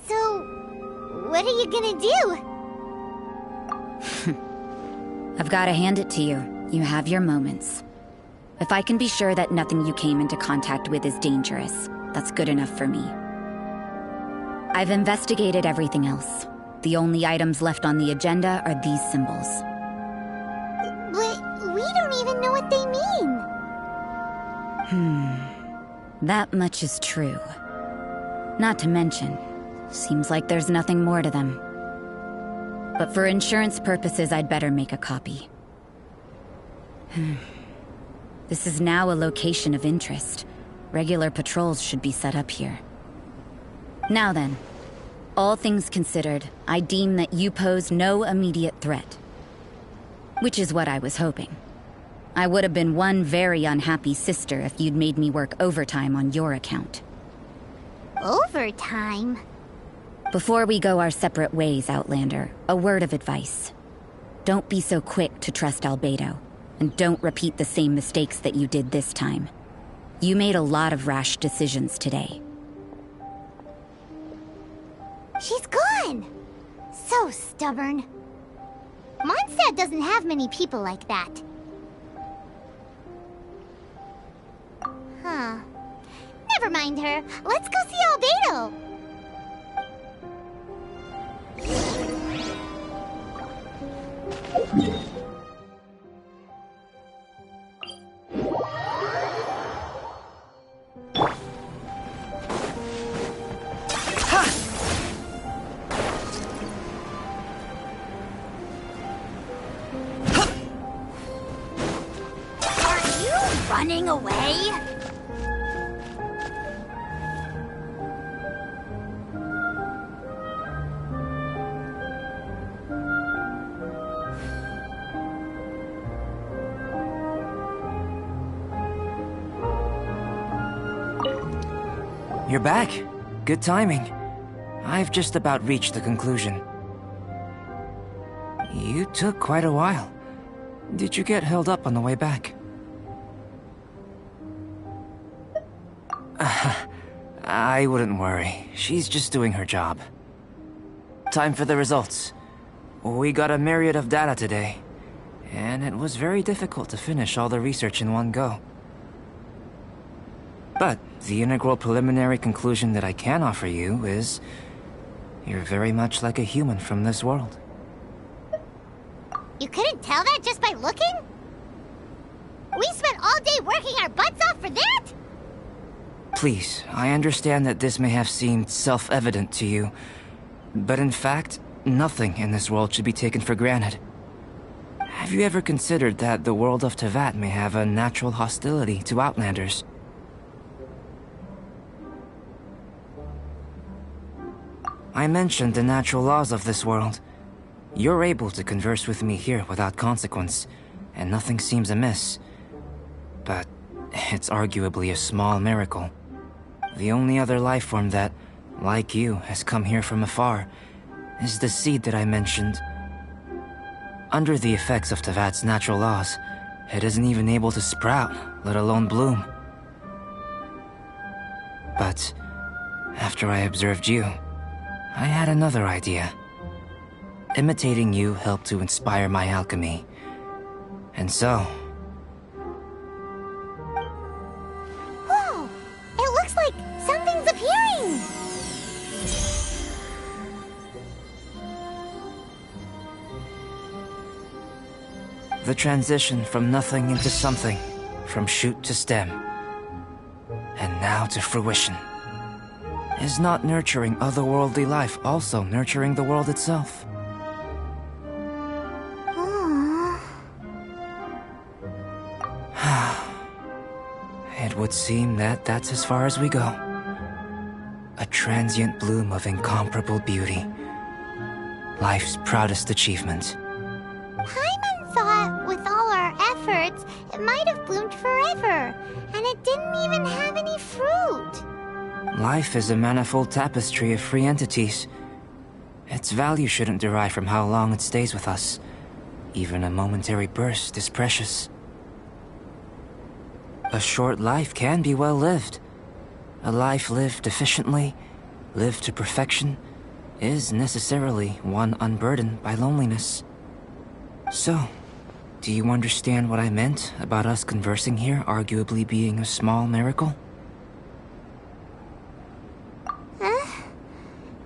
So, what are you gonna do? I've got to hand it to you. You have your moments. If I can be sure that nothing you came into contact with is dangerous, that's good enough for me. I've investigated everything else. The only items left on the agenda are these symbols. But we don't even know what they mean. That much is true. Not to mention, seems like there's nothing more to them. But for insurance purposes, I'd better make a copy. This is now a location of interest. Regular patrols should be set up here. Now then, all things considered, I deem that you pose no immediate threat. Which is what I was hoping. I would have been one very unhappy sister if you'd made me work overtime on your account. Overtime? Before we go our separate ways, Outlander, a word of advice. Don't be so quick to trust Albedo, and don't repeat the same mistakes that you did this time. You made a lot of rash decisions today. She's gone! So stubborn. Mondstadt doesn't have many people like that. Huh. Never mind her. Let's go see Albedo! Are you running away? You're back. Good timing. I've just about reached the conclusion. You took quite a while. Did you get held up on the way back? I wouldn't worry. She's just doing her job. Time for the results. We got a myriad of data today, and it was very difficult to finish all the research in one go. But the integral preliminary conclusion that I can offer you is you're very much like a human from this world. You couldn't tell that just by looking? We spent all day working our butts off for that? Please, I understand that this may have seemed self-evident to you, but in fact, nothing in this world should be taken for granted. Have you ever considered that the world of Teyvat may have a natural hostility to Outlanders? I mentioned the natural laws of this world. You're able to converse with me here without consequence, and nothing seems amiss. But it's arguably a small miracle. The only other life form that, like you, has come here from afar is the seed that I mentioned. Under the effects of Teyvat's natural laws, it isn't even able to sprout, let alone bloom. But after I observed you, I had another idea. Imitating you helped to inspire my alchemy. And so... Whoa! It looks like something's appearing! The transition from nothing into something, from shoot to stem, and now to fruition. Is not nurturing otherworldly life also nurturing the world itself? It would seem that that's as far as we go. A transient bloom of incomparable beauty. Life's proudest achievement. Paimon thought, with all our efforts, it might have bloomed forever, and it didn't even have any fruit. Life is a manifold tapestry of free entities. Its value shouldn't derive from how long it stays with us. Even a momentary burst is precious. A short life can be well lived. A life lived efficiently, lived to perfection, is necessarily one unburdened by loneliness. So, do you understand what I meant about us conversing here arguably being a small miracle?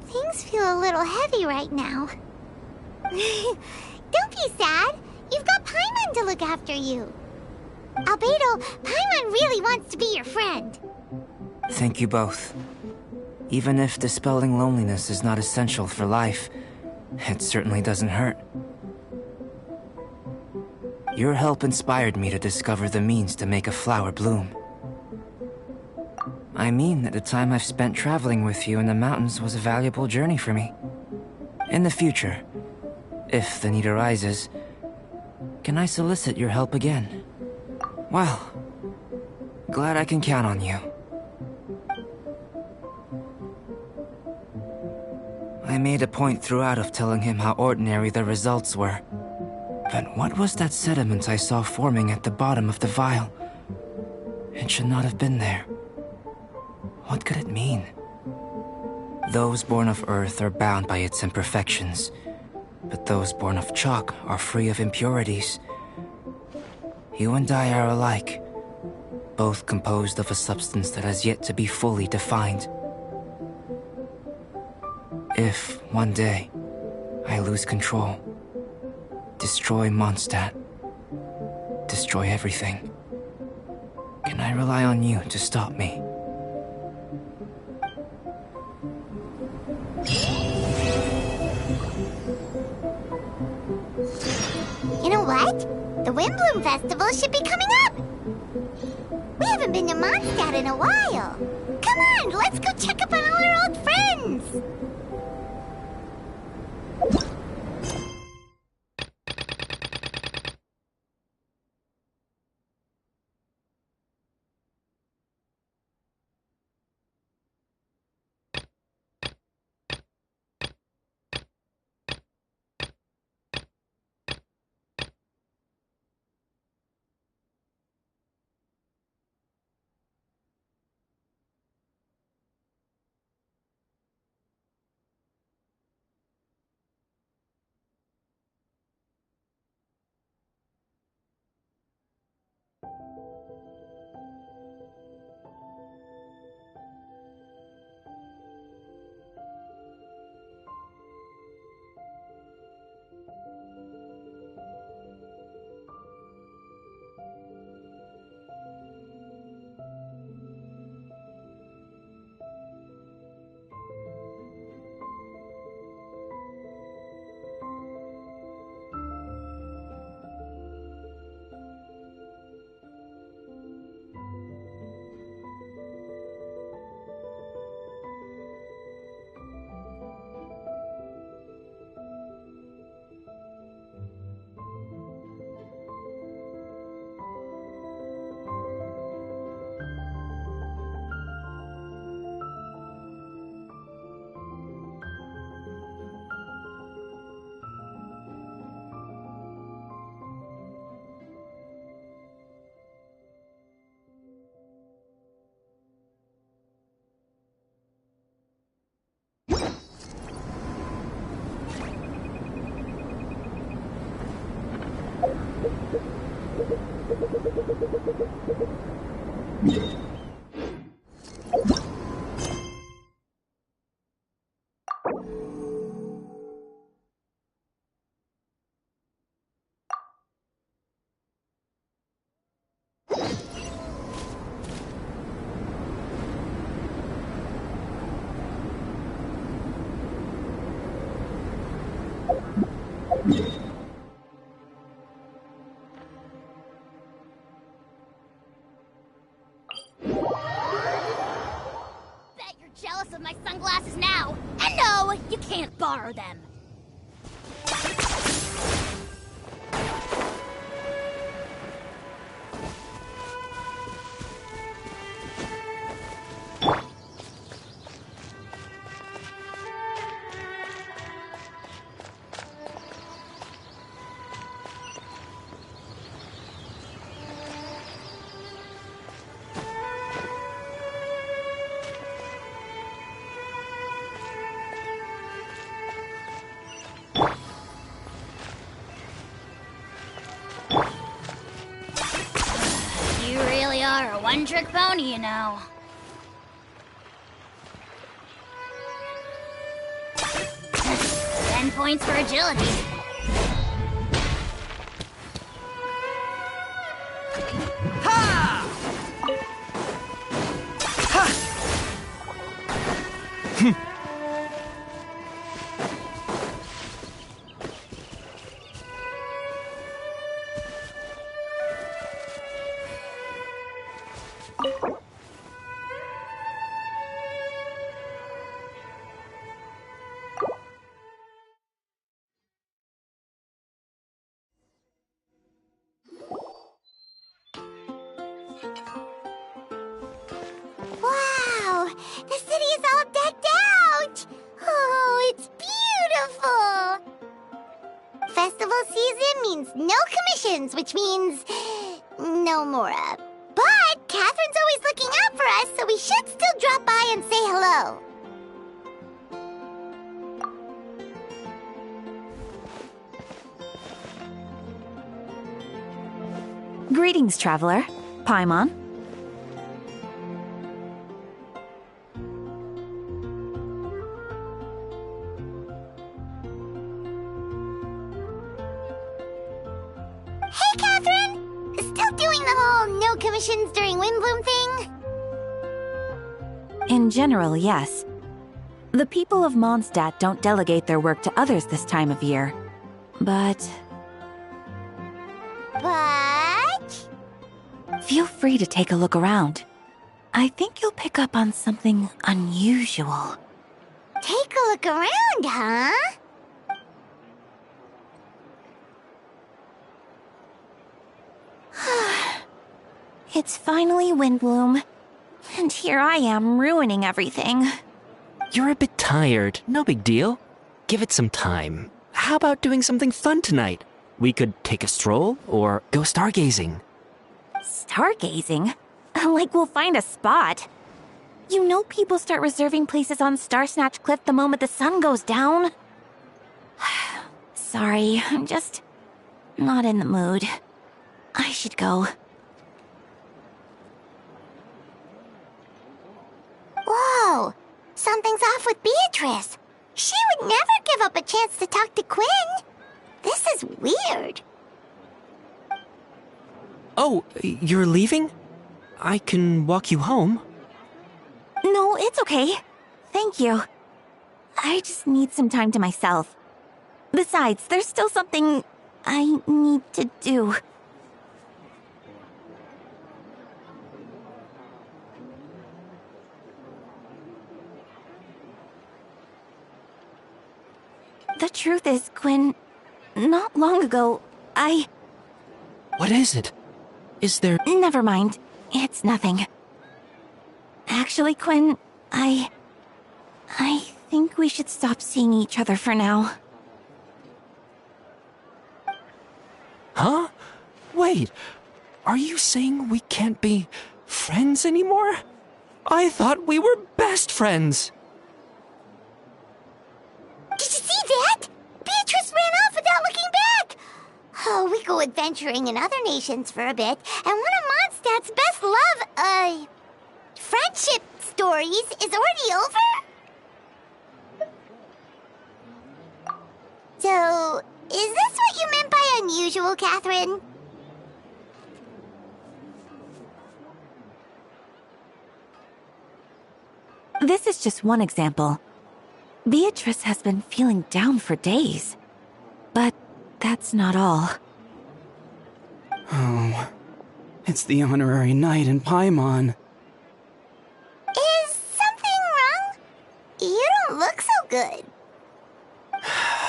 Things feel a little heavy right now. Don't be sad. You've got Paimon to look after you. Albedo, Paimon really wants to be your friend. Thank you both. Even if dispelling loneliness is not essential for life, it certainly doesn't hurt. Your help inspired me to discover the means to make a flower bloom. I mean that the time I've spent traveling with you in the mountains was a valuable journey for me. In the future, if the need arises, can I solicit your help again? Well, glad I can count on you. I made a point throughout of telling him how ordinary the results were. But what was that sediment I saw forming at the bottom of the vial? It should not have been there. What could it mean? Those born of Earth are bound by its imperfections, but those born of chalk are free of impurities. You and I are alike, both composed of a substance that has yet to be fully defined. If, one day, I lose control, destroy Mondstadt, destroy everything, can I rely on you to stop me? You know what? The Windbloom Festival should be coming up! We haven't been to Mondstadt in a while. Come on, let's go check up on all our old friends! have my sunglasses now. And no, you can't borrow them. You really are a one-trick pony, you know. Ten points for agility. Wow! The city is all decked out! Oh, it's beautiful! Festival season means no commissions, which means no Mora. But Catherine's always looking out for us, so we should still drop by and say hello. Greetings, traveler. Paimon. Hey, Catherine! Still doing the whole no commissions during Windbloom thing? In general, yes. The people of Mondstadt don't delegate their work to others this time of year. But feel free to take a look around. I think you'll pick up on something unusual. Take a look around, huh? It's finally Windbloom. And here I am ruining everything. You're a bit tired. No big deal. Give it some time. How about doing something fun tonight? We could take a stroll or go stargazing. Stargazing? Like we'll find a spot. You know people start reserving places on Starsnatch Cliff the moment the sun goes down. Sorry, I'm just not in the mood. I should go. Whoa! Something's off with Beatrice. She would never give up a chance to talk to Quinn. This is weird. Oh, you're leaving? I can walk you home. No, it's okay. Thank you. I just need some time to myself. Besides, there's still something I need to do. The truth is, Quinn, not long ago, What is it? Is there... Never mind. It's nothing. Actually, Quinn, I think we should stop seeing each other for now. Huh? Wait, are you saying we can't be friends anymore? I thought we were best friends. Did you see that? Beatrice ran off without looking back. Oh, we go adventuring in other nations for a bit, and one of Mondstadt's best love, friendship stories is already over? So, is this what you meant by unusual, Catherine? This is just one example. Beatrice has been feeling down for days. But that's not all. Oh, it's the honorary knight in Paimon. Is something wrong? look so good.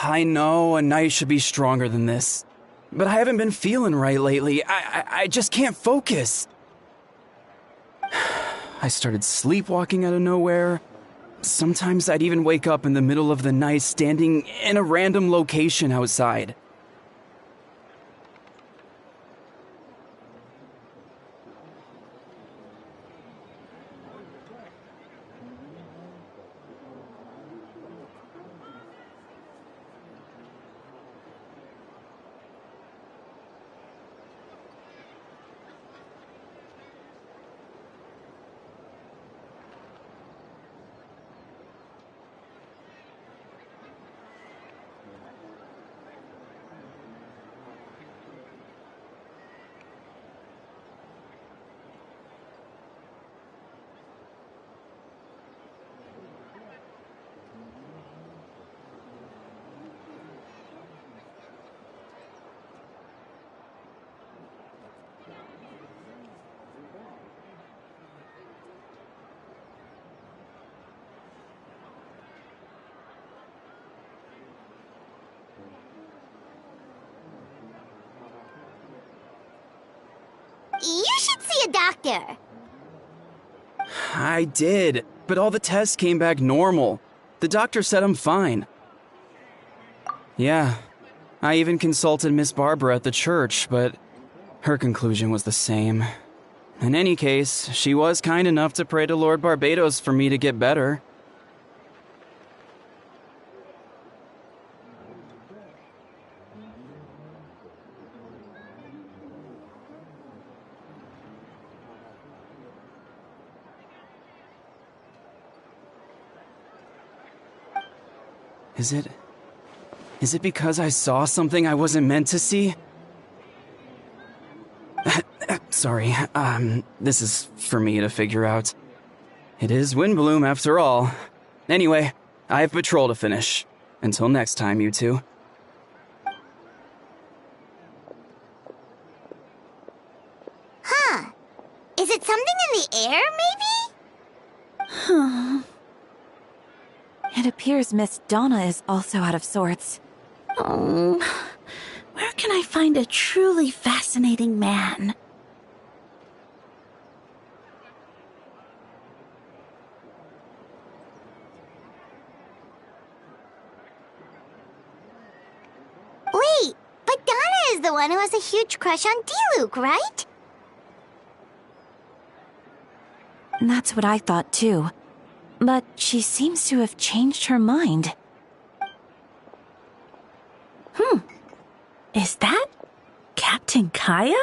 I know a knight should be stronger than this, but I haven't been feeling right lately. I just can't focus. I started sleepwalking out of nowhere. Sometimes I'd even wake up in the middle of the night standing in a random location outside. You should see a doctor. I did, but all the tests came back normal. The doctor said I'm fine. Yeah, I even consulted Miss Barbara at the church, but her conclusion was the same. In any case, she was kind enough to pray to Lord Barbados for me to get better. Is it because I saw something I wasn't meant to see? Sorry, this is for me to figure out. It is Windbloom after all. Anyway, I have patrol to finish. Until next time, you two. Huh. Is it something in the air, maybe? It appears Miss Donna is also out of sorts. Oh, where can I find a truly fascinating man? Wait, but Donna is the one who has a huge crush on Diluc, right? That's what I thought too. But she seems to have changed her mind. Is that Captain Kaya?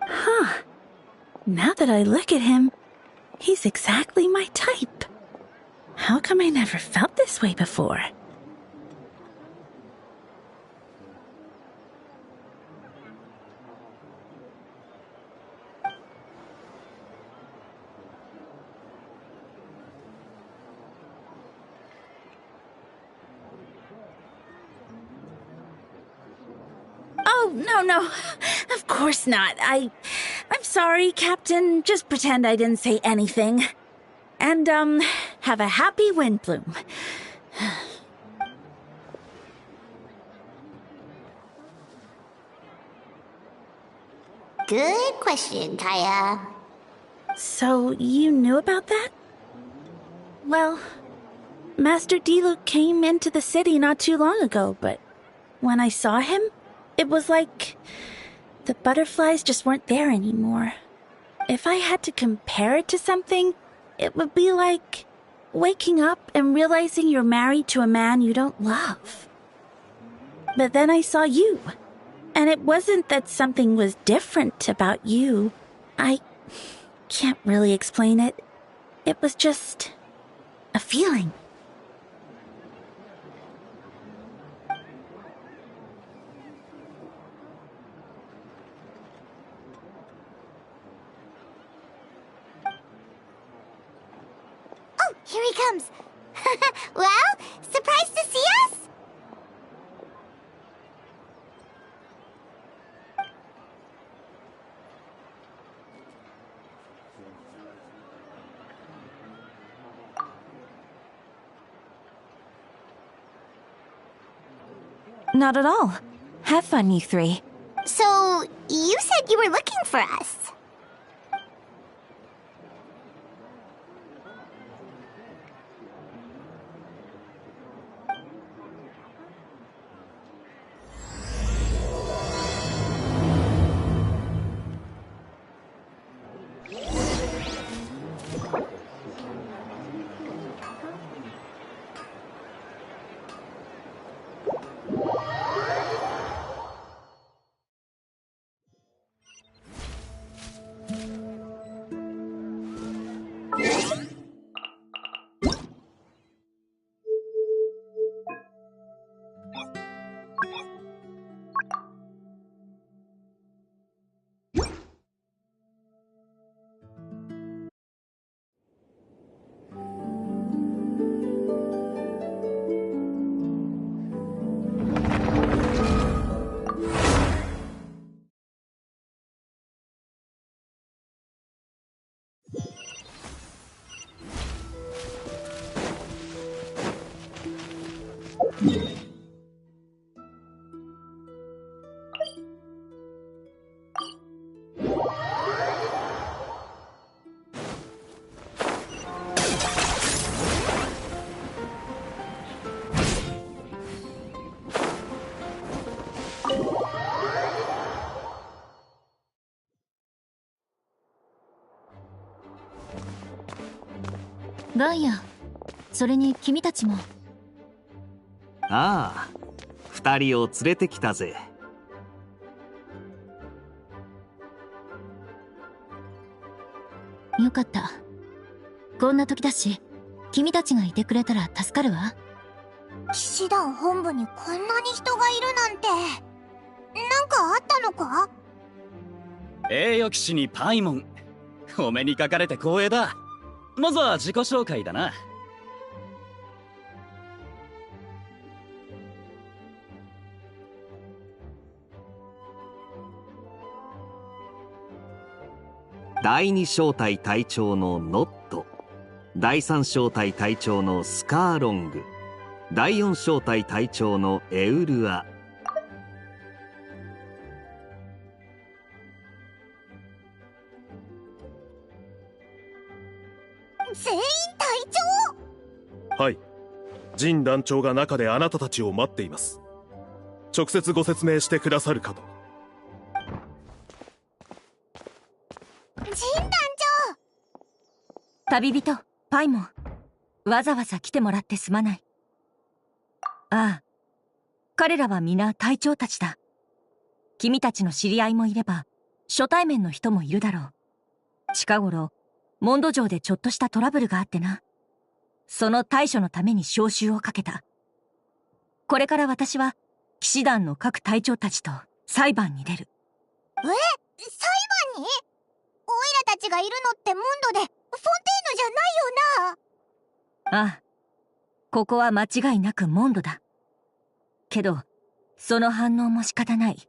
Huh. Now that I look at him, he's exactly my type. How come I never felt this way before? Oh, no. Of course not. I'm sorry, Captain. Just pretend I didn't say anything. And, have a happy Windbloom. Good question, Kaya. So, you knew about that? Well, Master Diluc came into the city not too long ago, but when I saw him, it was like the butterflies just weren't there anymore. If I had to compare it to something, it would be like waking up and realizing you're married to a man you don't love. But then I saw you, and it wasn't that something was different about you. I can't really explain it. It was just a feeling. Here he comes. Well, surprised to see us? Not at all. Have fun, you three. So, you said you were looking for us.ガイア、それに君たちも。ああ、二人を連れてきたぜ。よかった。こんな時だし、君たちがいてくれたら助かるわ。騎士団本部にこんなに人がいるなんて。なんかあったのか？栄誉騎士にパイモン。お目にかかれて光栄だ。まずは自己紹介だな。第二小隊隊長のノット、第三小隊隊長のスカーロング、第四小隊隊長のエウルア。全員隊長？はい。ジン団長が中であなたたちを待っています。直接ご説明してくださるかと。ジン団長！旅人、パイモン。わざわざ来てもらってすまない。ああ。彼らは皆隊長たちだ。君たちの知り合いもいれば、初対面の人もいるだろう。近頃、モンド城でちょっとしたトラブルがあってな。その対処のために招集をかけた。これから私は、騎士団の各隊長たちと裁判に出る。裁判に？オイラたちがいるのってモンドで、フォンテーヌじゃないよな？ああ。ここは間違いなくモンドだ。けど、その反応も仕方ない。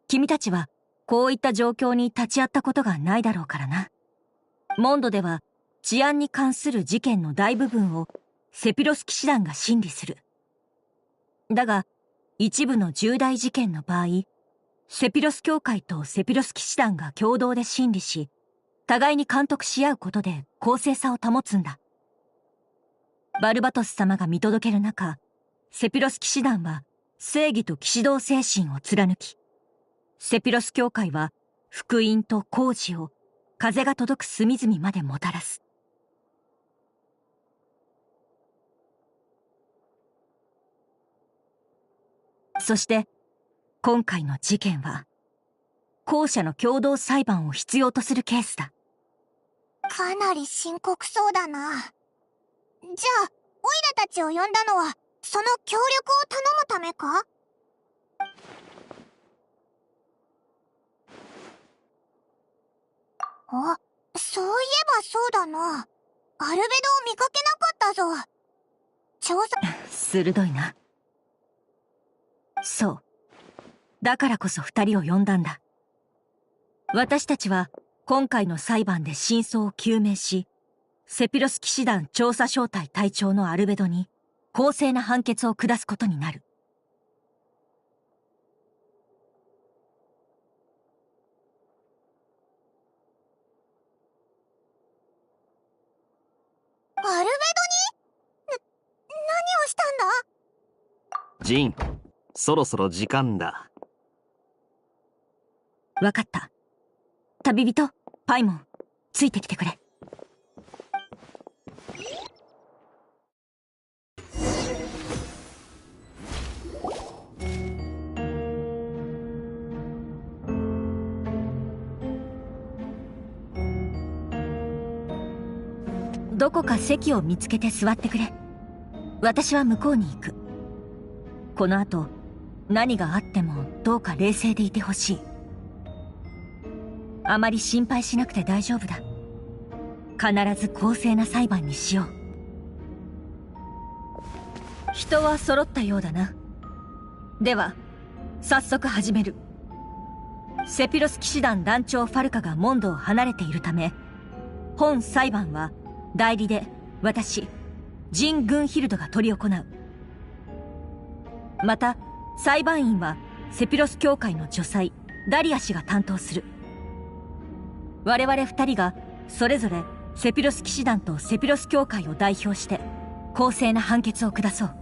君たちは、こういった状況に立ち会ったことがないだろうからな。モンドでは治安に関する事件の大部分をセピロス騎士団が審理する。だが、一部の重大事件の場合、セピロス教会とセピロス騎士団が共同で審理し、互いに監督し合うことで公正さを保つんだ。バルバトス様が見届ける中、セピロス騎士団は正義と騎士道精神を貫き、セピロス教会は福音と工事を風が届く隅々までもたらす。そして、今回の事件は、後者の共同裁判を必要とするケースだ。かなり深刻そうだな。じゃあ、オイラたちを呼んだのは、その協力を頼むためか？あ、そういえばそうだな。アルベドを見かけなかったぞ。調査鋭いな。そう。だからこそ二人を呼んだんだ。私たちは今回の裁判で真相を究明し、セピロス騎士団調査小隊隊長のアルベドに公正な判決を下すことになる。アルベドに？何をしたんだ？ジン、そろそろ時間だ。わかった。旅人、パイモン、ついてきてくれ。どこか席を見つけて座ってくれ。私は向こうに行く。この後、何があってもどうか冷静でいてほしい。あまり心配しなくて大丈夫だ。必ず公正な裁判にしよう。人は揃ったようだな。では、早速始める。セピロス騎士団団長ファルカがモンドを離れているため、本裁判は代理で私、ジン・グンヒルドが執り行う。また、裁判員はセピロス教会の女祭、ダリア氏が担当する。我々二人がそれぞれセピロス騎士団とセピロス教会を代表して公正な判決を下そう。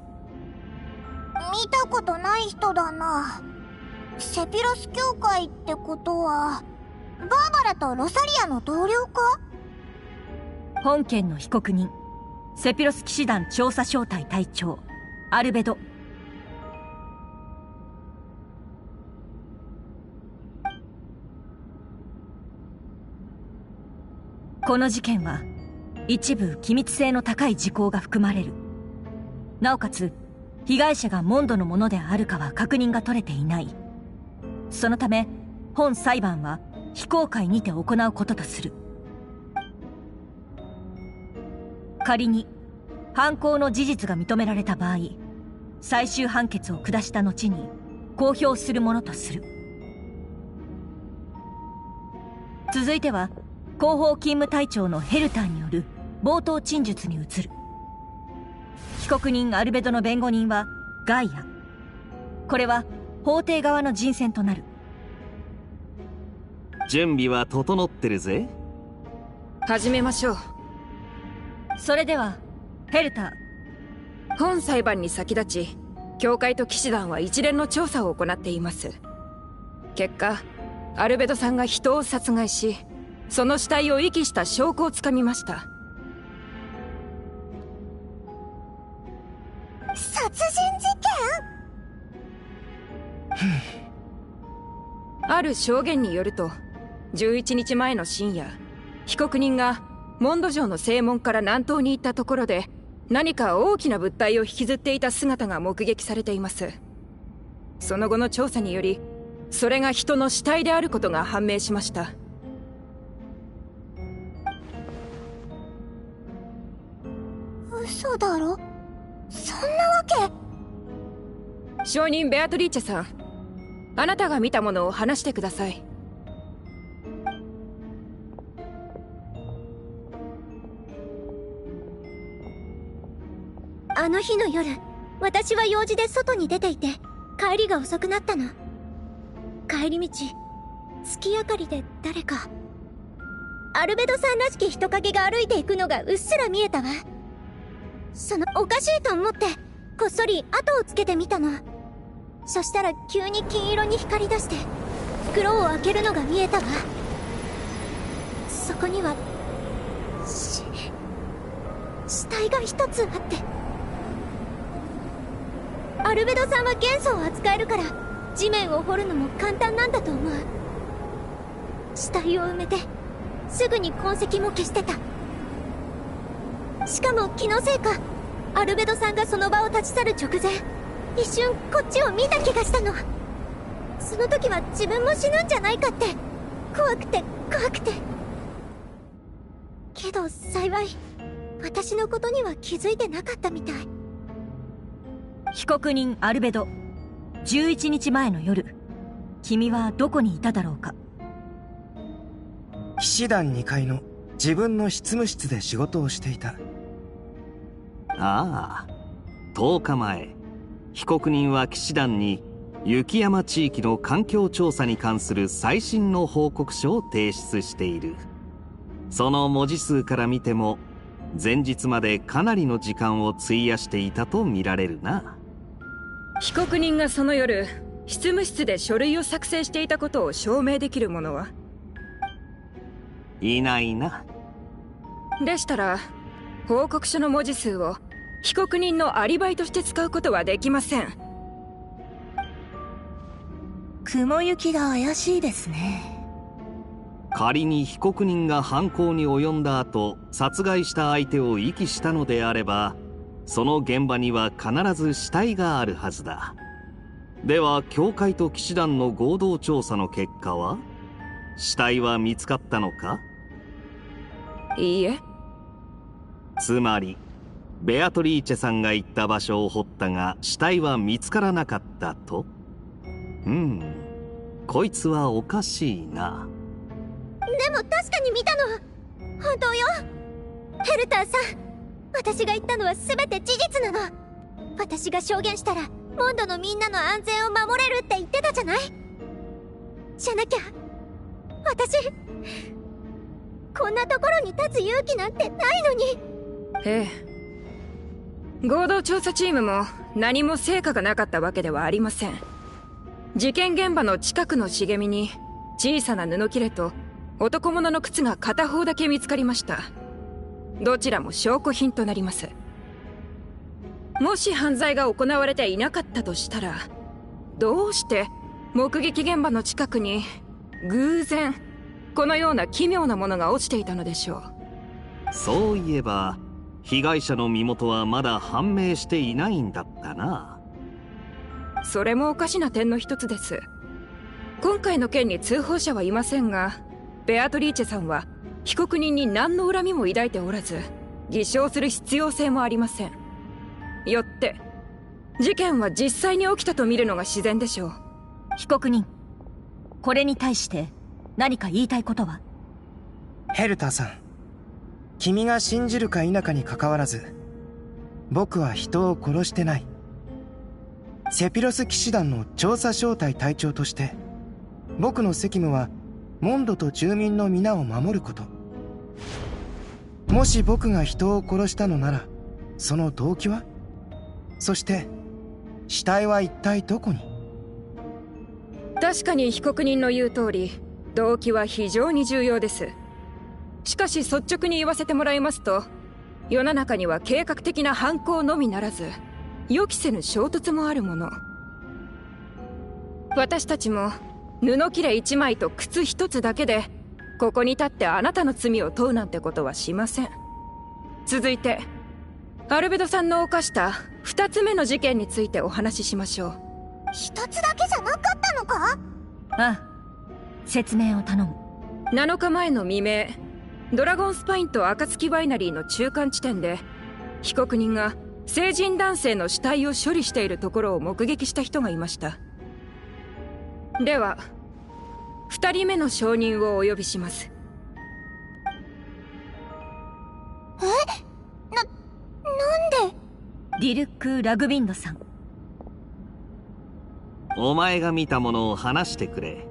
見たことない人だな。セピロス教会ってことはバーバラとロサリアの同僚か？本件の被告人、セピロス騎士団調査小隊隊長アルベド。この事件は一部機密性の高い事項が含まれる。なおかつ被害者がモンドのものであるかは確認が取れていない。そのため本裁判は非公開にて行うこととする。仮に犯行の事実が認められた場合、最終判決を下した後に公表するものとする。続いては広報勤務隊長のヘルターによる冒頭陳述に移る。被告人アルベドの弁護人はガイア。これは法廷側の人選となる。準備は整ってるぜ。始めましょう。それではヘルター。本裁判に先立ち、教会と騎士団は一連の調査を行っています。結果、アルベドさんが人を殺害し、その死体を遺棄した証拠をつかみました。殺人事件？ある証言によると、11日前の深夜、被告人がモンド城の正門から南東に行ったところで何か大きな物体を引きずっていた姿が目撃されています。その後の調査により、それが人の死体であることが判明しました。嘘だろ？そんなわけ。証人ベアトリーチェさん、あなたが見たものを話してください。あの日の夜、私は用事で外に出ていて帰りが遅くなったの。帰り道、月明かりで誰かアルベドさんらしき人影が歩いていくのがうっすら見えたわ。おかしいと思ってこっそり後をつけてみたの。そしたら急に金色に光り出して袋を開けるのが見えたわ。そこには死体が一つあって。アルベドさんは元素を扱えるから地面を掘るのも簡単なんだと思う。死体を埋めてすぐに痕跡も消してた。しかも気のせいかアルベドさんがその場を立ち去る直前、一瞬こっちを見た気がしたの。その時は自分も死ぬんじゃないかって怖くて。けど幸い私のことには気づいてなかったみたい。被告人アルベド、11日前の夜、君はどこにいただろうか。騎士団2階の自分の執務室で仕事をしていた。ああ、10日前、被告人は騎士団に雪山地域の環境調査に関する最新の報告書を提出している。その文字数から見ても前日までかなりの時間を費やしていたと見られるな。被告人がその夜執務室で書類を作成していたことを証明できる者はいないな。でしたら報告書の文字数を被告人のアリバイとして使うことはできません。雲行きが怪しいですね。仮に被告人が犯行に及んだ後殺害した相手を遺棄したのであれば、その現場には必ず死体があるはずだ。では教会と騎士団の合同調査の結果は、死体は見つかったのか？いいえ。つまりベアトリーチェさんが行った場所を掘ったが死体は見つからなかったと。こいつはおかしいな。でも確かに見たの。本当よ。ヘルターさん、私が言ったのは全て事実なの。私が証言したらモンドのみんなの安全を守れるって言ってたじゃない。じゃなきゃ私こんなところに立つ勇気なんてないのに。ええ、合同調査チームも何も成果がなかったわけではありません。事件現場の近くの茂みに小さな布切れと男物の靴が片方だけ見つかりました。どちらも証拠品となります。もし犯罪が行われていなかったとしたら、どうして目撃現場の近くに偶然このような奇妙なものが落ちていたのでしょう。そういえば被害者の身元はまだ判明していないんだったな。それもおかしな点の一つです。今回の件に通報者はいませんが、ベアトリーチェさんは被告人に何の恨みも抱いておらず、偽証する必要性もありません。よって事件は実際に起きたと見るのが自然でしょう。被告人、これに対して何か言いたいことは？ヘルターさん、君が信じるか否かにかかわらず、僕は人を殺してない。セピロス騎士団の調査小隊隊長として、僕の責務はモンドと住民の皆を守ること。もし僕が人を殺したのなら、その動機は？そして死体は一体どこに？確かに被告人の言う通り、動機は非常に重要です。しかし率直に言わせてもらいますと、世の中には計画的な犯行のみならず予期せぬ衝突もあるもの。私たちも布切れ1枚と靴1つだけでここに立ってあなたの罪を問うなんてことはしません。続いてアルベドさんの犯した2つ目の事件についてお話ししましょう。1つだけじゃなかったのか？ああ、説明を頼む。7日前の未明、ドラゴンスパインと暁ワイナリーの中間地点で被告人が成人男性の死体を処理しているところを目撃した人がいました。では2人目の証人をお呼びします。なんで？ディルク・ラグビンドさん。お前が見たものを話してくれ。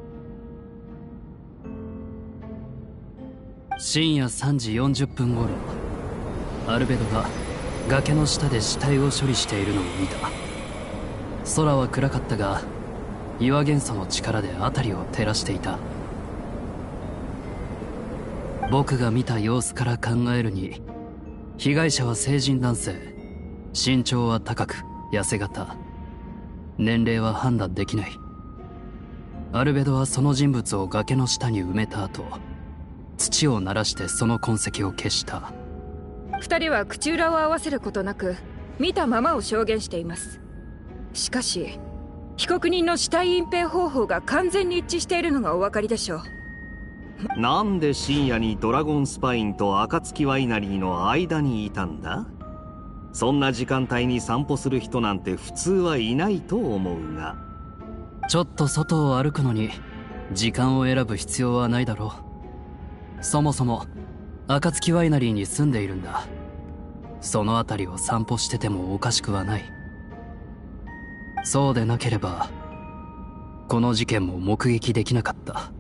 深夜3時40分頃、アルベドが崖の下で死体を処理しているのを見た。空は暗かったが岩元素の力で辺りを照らしていた。僕が見た様子から考えるに、被害者は成人男性、身長は高く痩せ型、年齢は判断できない。アルベドはその人物を崖の下に埋めた後、土を鳴らしてその痕跡を消した。2人は口裏を合わせることなく見たままを証言しています。しかし被告人の死体隠蔽方法が完全に一致しているのがお分かりでしょう。なんで深夜にドラゴンスパインと暁ワイナリーの間にいたんだ？そんな時間帯に散歩する人なんて普通はいないと思うが。ちょっと外を歩くのに時間を選ぶ必要はないだろう。そもそも暁ワイナリーに住んでいるんだ。その辺りを散歩しててもおかしくはない。そうでなければこの事件も目撃できなかった。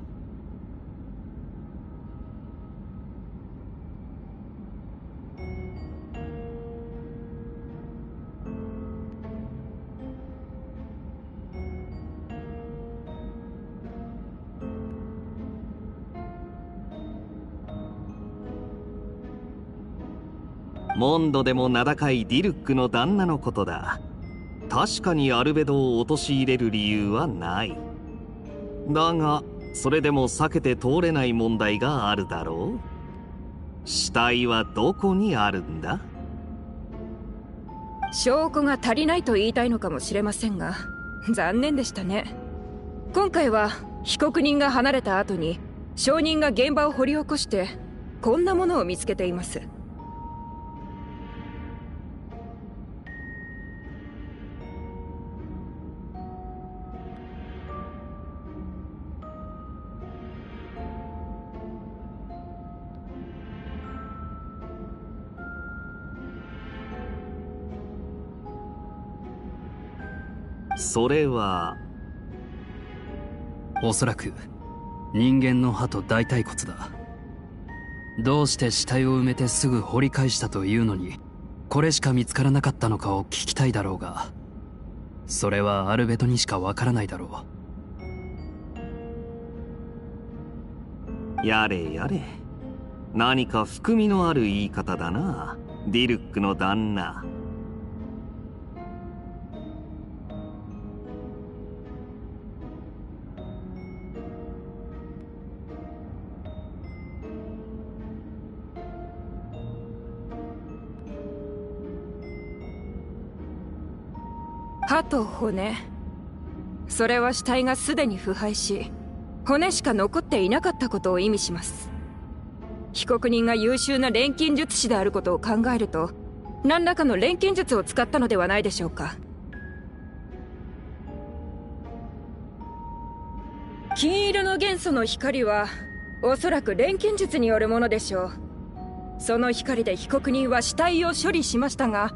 モンドでも名高いディルックの旦那のことだ。確かにアルベドを陥れる理由はない。だがそれでも避けて通れない問題があるだろう。死体はどこにあるんだ？証拠が足りないと言いたいのかもしれませんが、残念でしたね。今回は被告人が離れた後に証人が現場を掘り起こしてこんなものを見つけています。それはおそらく人間の歯と大腿骨だ。どうして死体を埋めてすぐ掘り返したというのにこれしか見つからなかったのかを聞きたいだろうが、それはアルベドにしかわからないだろう。やれやれ、何か含みのある言い方だな、ディルックの旦那。歯と骨、それは死体がすでに腐敗し骨しか残っていなかったことを意味します。被告人が優秀な錬金術師であることを考えると何らかの錬金術を使ったのではないでしょうか。金色の元素の光はおそらく錬金術によるものでしょう。その光で被告人は死体を処理しましたが、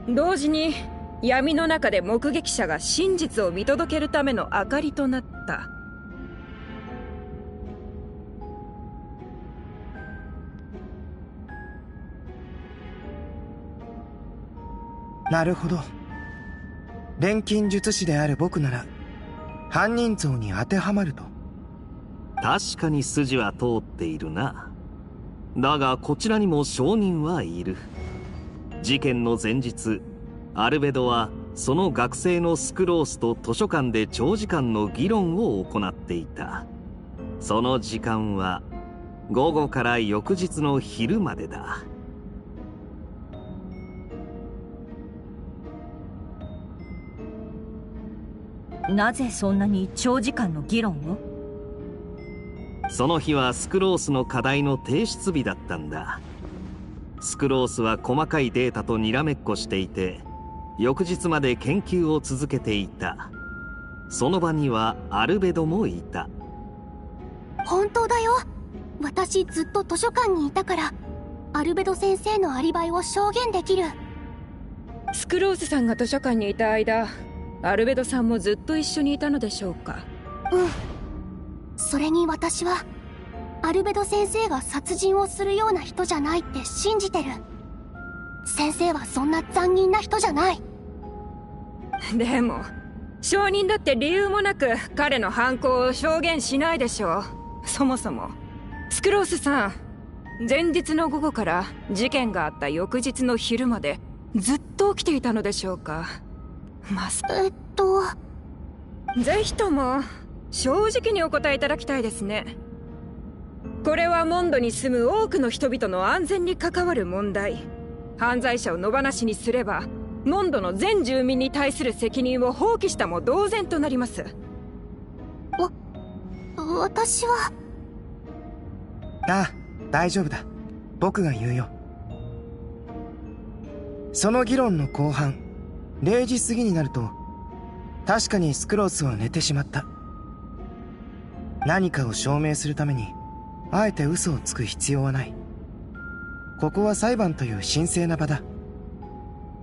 同時に闇の中で目撃者が真実を見届けるための明かりとなった。なるほど。錬金術師である僕なら犯人像に当てはまると。確かに筋は通っているな。だがこちらにも証人はいる。事件の前日、アルベドはその学生のスクロースと図書館で長時間の議論を行っていた。その時間は午後から翌日の昼までだ。なぜそんなに長時間の議論を？その日はスクロースの課題の提出日だったんだ。スクロースは細かいデータとにらめっこしていて、翌日まで研究を続けていた。その場にはアルベドもいた。本当だよ。私ずっと図書館にいたからアルベド先生のアリバイを証言できる。スクロースさんが図書館にいた間、アルベドさんもずっと一緒にいたのでしょうか。うん。それに私はアルベド先生が殺人をするような人じゃないって信じてる。先生はそんな残忍な人じゃない。でも証人だって理由もなく彼の犯行を証言しないでしょう。そもそもスクロースさん、前日の午後から事件があった翌日の昼までずっと起きていたのでしょうか。ぜひとも正直にお答えいただきたいですね。これはモンドに住む多くの人々の安全に関わる問題。犯罪者を野放しにすればモンドの全住民に対する責任を放棄したも同然となります。私はああ、大丈夫だ。僕が言うよ。その議論の後半、0時過ぎになると、確かにスクロースは寝てしまった。何かを証明するために、あえて嘘をつく必要はない。ここは裁判という神聖な場だ。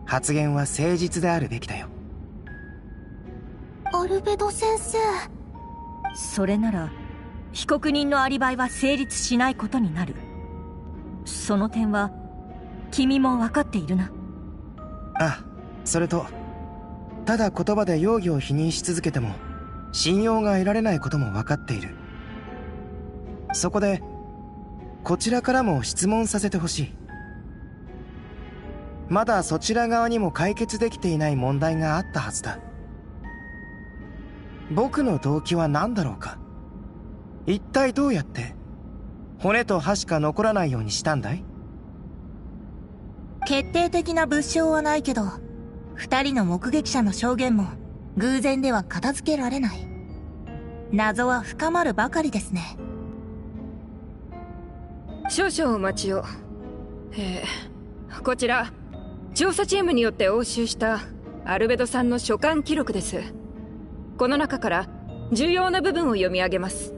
発言は誠実であるべきだよ。アルベド先生。それなら被告人のアリバイは成立しないことになる。その点は君も分かっているな。ああ、それとただ言葉で容疑を否認し続けても信用が得られないことも分かっている。そこでこちらからも質問させてほしい。まだそちら側にも解決できていない問題があったはずだ。僕の動機は何だろうか。一体どうやって骨と歯しか残らないようにしたんだい？決定的な物証はないけど、二人の目撃者の証言も偶然では片付けられない。謎は深まるばかりですね。少々お待ちを。こちら調査チームによって押収したアルベドさんの書簡記録です。この中から重要な部分を読み上げます。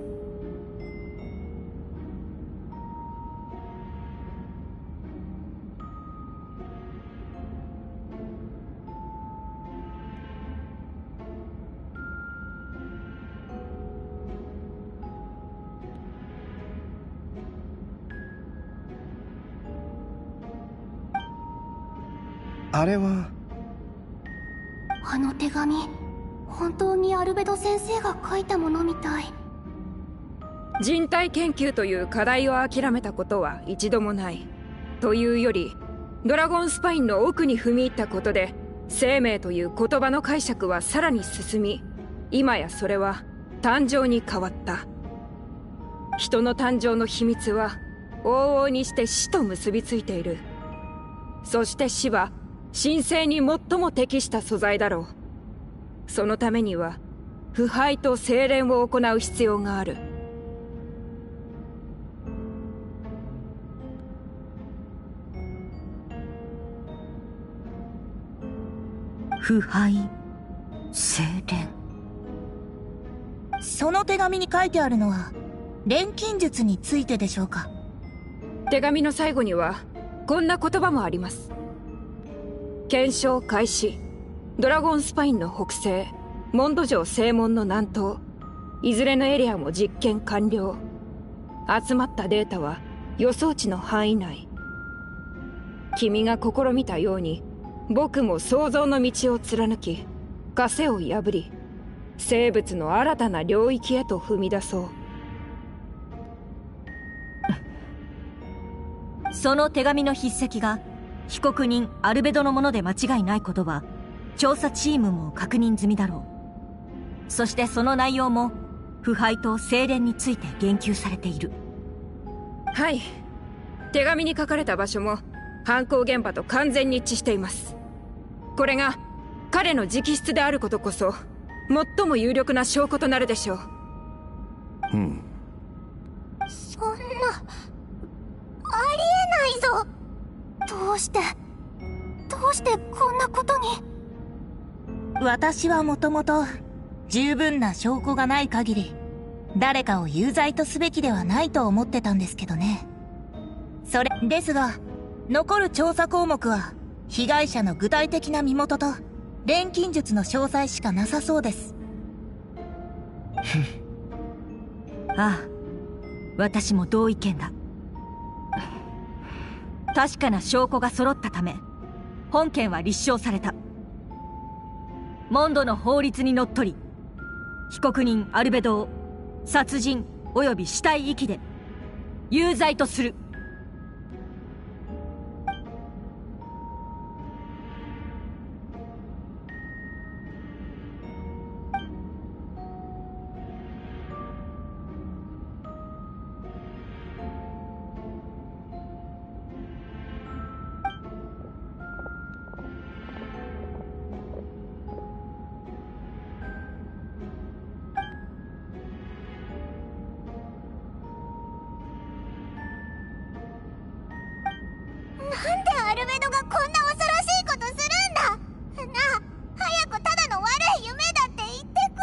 あれはあの手紙、本当にアルベド先生が書いたものみたい。人体研究という課題を諦めたことは一度もない。というより、ドラゴンスパインの奥に踏み入ったことで、生命という言葉の解釈はさらに進み、今やそれは誕生に変わった。人の誕生の秘密は往々にして死と結びついている。そして死は神聖に最も適した素材だろう。そのためには腐敗と精錬を行う必要がある。腐敗、精錬。その手紙に書いてあるのは錬金術についてでしょうか？手紙の最後にはこんな言葉もあります。検証開始。ドラゴンスパインの北西、モンド城正門の南東、いずれのエリアも実験完了。集まったデータは予想値の範囲内。君が試みたように、僕も想像の道を貫き、枷を破り、生物の新たな領域へと踏み出そう。その手紙の筆跡が被告人アルベドのもので間違いないことは調査チームも確認済みだろう。そしてその内容も腐敗と精錬について言及されている。はい、手紙に書かれた場所も犯行現場と完全に一致しています。これが彼の直筆であることこそ最も有力な証拠となるでしょう。そんな、ありえないぞ。どうしてこんなことに。私はもともと十分な証拠がない限り誰かを有罪とすべきではないと思ってたんですけどね。それですが、残る調査項目は被害者の具体的な身元と錬金術の詳細しかなさそうです。ああ、私も同意見だ。確かな証拠が揃ったため本件は立証された。モンドの法律にのっとり被告人アルベドを殺人及び死体遺棄で有罪とする。ルベドがこんな恐ろしいことするんだ。なあ、早くただの悪い夢だって言ってくれ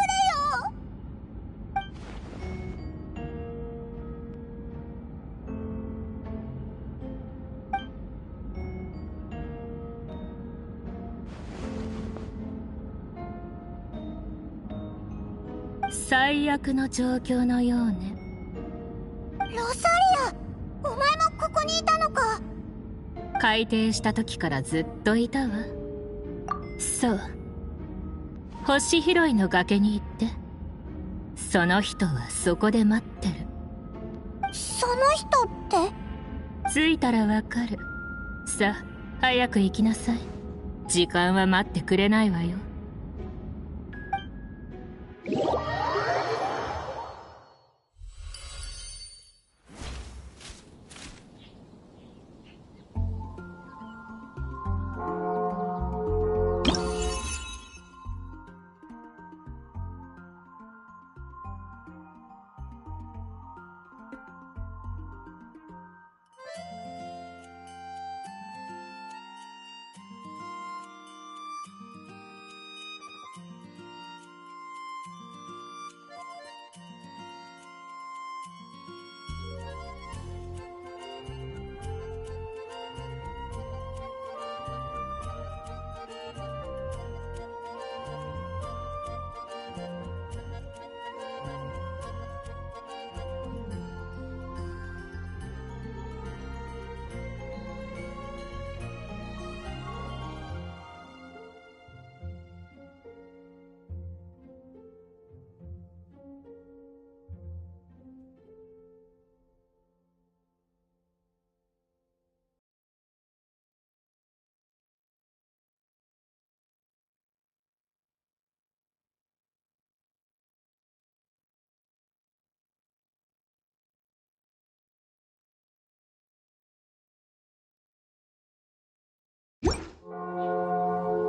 よ。最悪の状況のようね。ロサリア、お前もここにいたのか。開店した時からずっといたわ。そう、星拾いの崖に行って、その人はそこで待ってる。その人って着いたらわかる。さあ早く行きなさい。時間は待ってくれないわよ。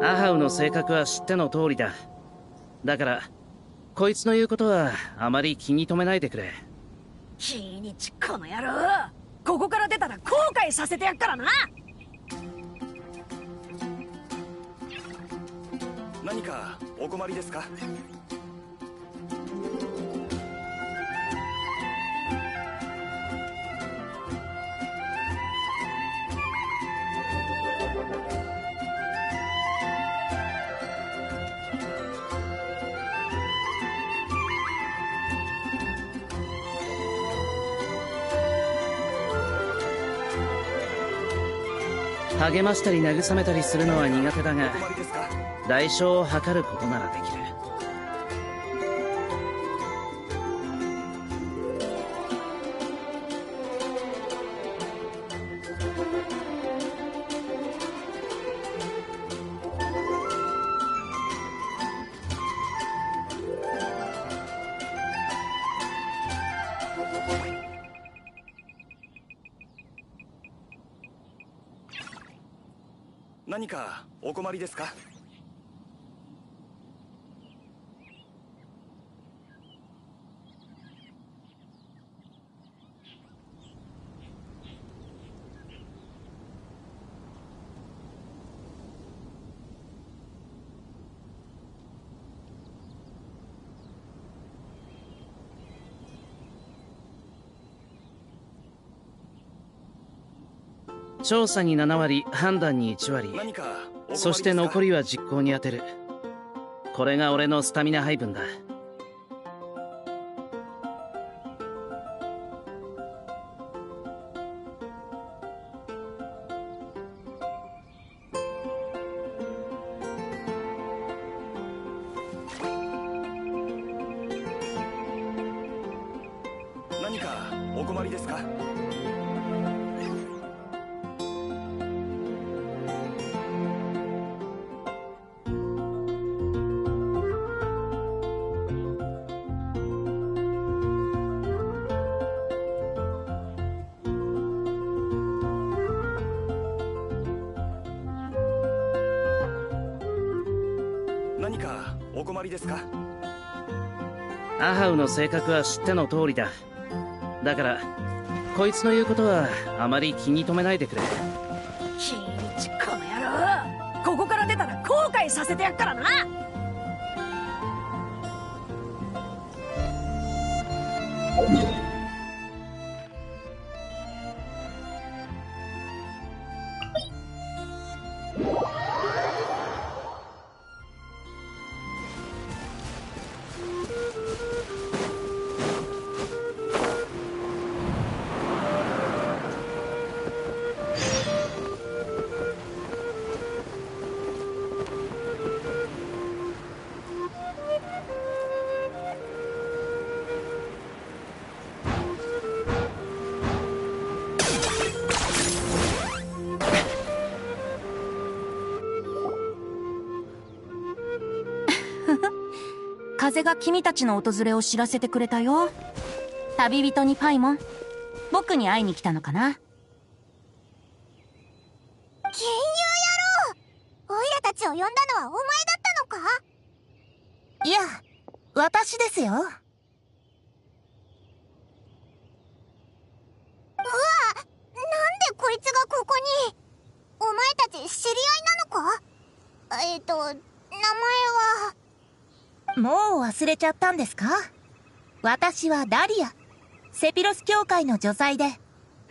アハウの性格は知っての通りだ。だからこいつの言うことはあまり気に留めないでくれ。日にちこの野郎、ここから出たら後悔させてやっからな。何かお困りですか？励ましたり慰めたりするのは苦手だが、代償を図ることならできる。何かお困りですか？調査に7割、判断に1割、そして残りは実行に充てる。これが俺のスタミナ配分だ。何かお困りですか？何かお困りですか？アハウの性格は知っての通りだ。だからこいつの言うことはあまり気に留めないでくれ。日にちさせてやっからな。風が君たちの訪れを知らせてくれたよ。旅人にパイモン、僕に会いに来たのかな。金融野郎、オイラたちを呼んだのはお前だったのか？いや、私ですよ。うわ、なんでこいつがここに？お前たち知り合いなのか？名前は。もう忘れちゃったんですか？私はダリア、セピロス教会の女宰で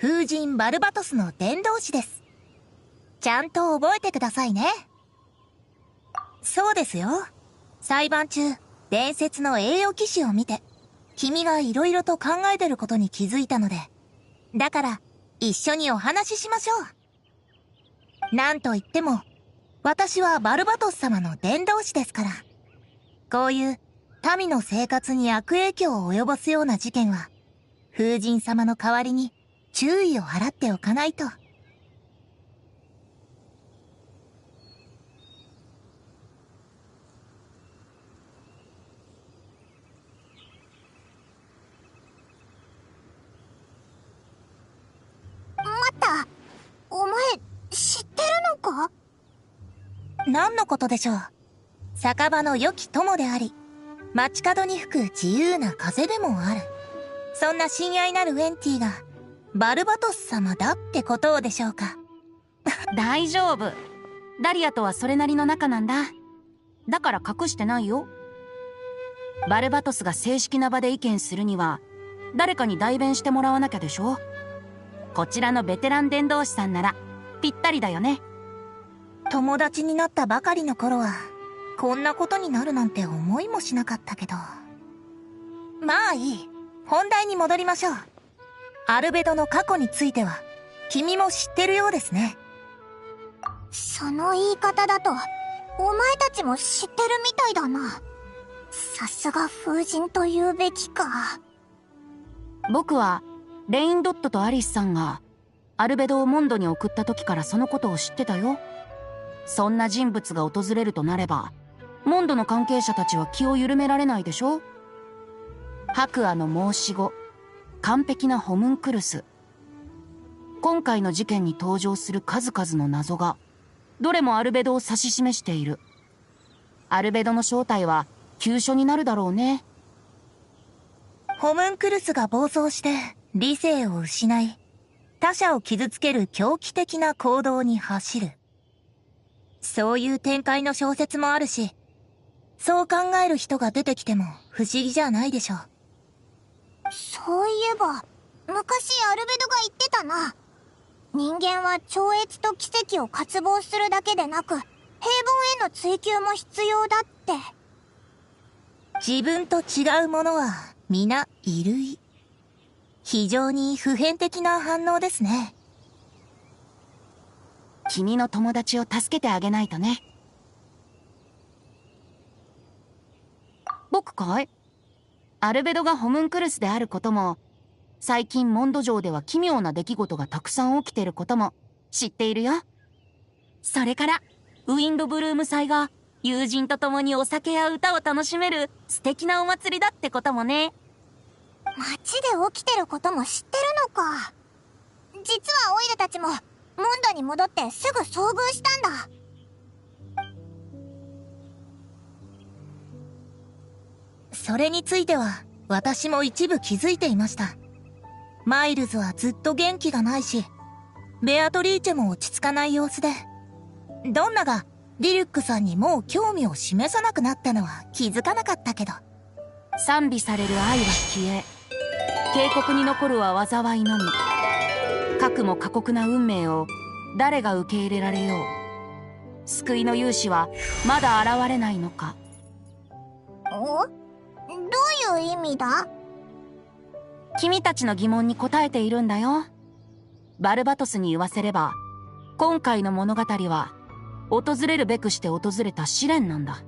風神バルバトスの伝道師です。ちゃんと覚えてくださいね。そうですよ。裁判中、伝説の栄誉騎士を見て、君が色々と考えてることに気づいたので、だから一緒にお話ししましょう。なんといっても、私はバルバトス様の伝道師ですから。こういう民の生活に悪影響を及ぼすような事件は、風神様の代わりに注意を払っておかないと。待った、お前知ってるのか？何のことでしょう。酒場の良き友であり、街角に吹く自由な風でもある。そんな親愛なるウェンティがバルバトス様だってことでしょうか。大丈夫。ダリアとはそれなりの仲なんだ。だから隠してないよ。バルバトスが正式な場で意見するには誰かに代弁してもらわなきゃでしょ。こちらのベテラン伝道師さんならぴったりだよね。友達になったばかりの頃はこんなことになるなんて思いもしなかったけど。まあいい。本題に戻りましょう。アルベドの過去については君も知ってるようですね。その言い方だとお前たちも知ってるみたいだな。さすが風神と言うべきか。僕はレインドットとアリスさんがアルベドをモンドに送った時からそのことを知ってたよ。そんな人物が訪れるとなればモンドの関係者たちは気を緩められないでしょ。白亜の申し子、完璧なホムンクルス。今回の事件に登場する数々の謎がどれもアルベドを指し示している。アルベドの正体は急所になるだろうね。ホムンクルスが暴走して理性を失い、他者を傷つける狂気的な行動に走る。そういう展開の小説もあるし、そう考える人が出てきても不思議じゃないでしょう。そういえば昔アルベドが言ってたな。人間は超越と奇跡を渇望するだけでなく、平凡への追求も必要だって。自分と違うものは皆異類。非常に普遍的な反応ですね。君の友達を助けてあげないとね。僕かい？アルベドがホムンクルスであることも、最近モンド上では奇妙な出来事がたくさん起きていることも知っているよ。それからウィンドブルーム祭が友人と共にお酒や歌を楽しめる素敵なお祭りだってこともね。街で起きてることも知ってるのか。実はオイラたちもモンドに戻ってすぐ遭遇したんだ。それについては私も一部気づいていました。マイルズはずっと元気がないし、ベアトリーチェも落ち着かない様子で、ドンナがディルックさんにもう興味を示さなくなったのは気づかなかったけど。賛美される愛は消え、渓谷に残るは災いのみ。かくも過酷な運命を誰が受け入れられよう。救いの勇士はまだ現れないのか。どういう意味だ？君たちの疑問に答えているんだよ。バルバトスに言わせれば、今回の物語は訪れるべくして訪れた試練なんだ。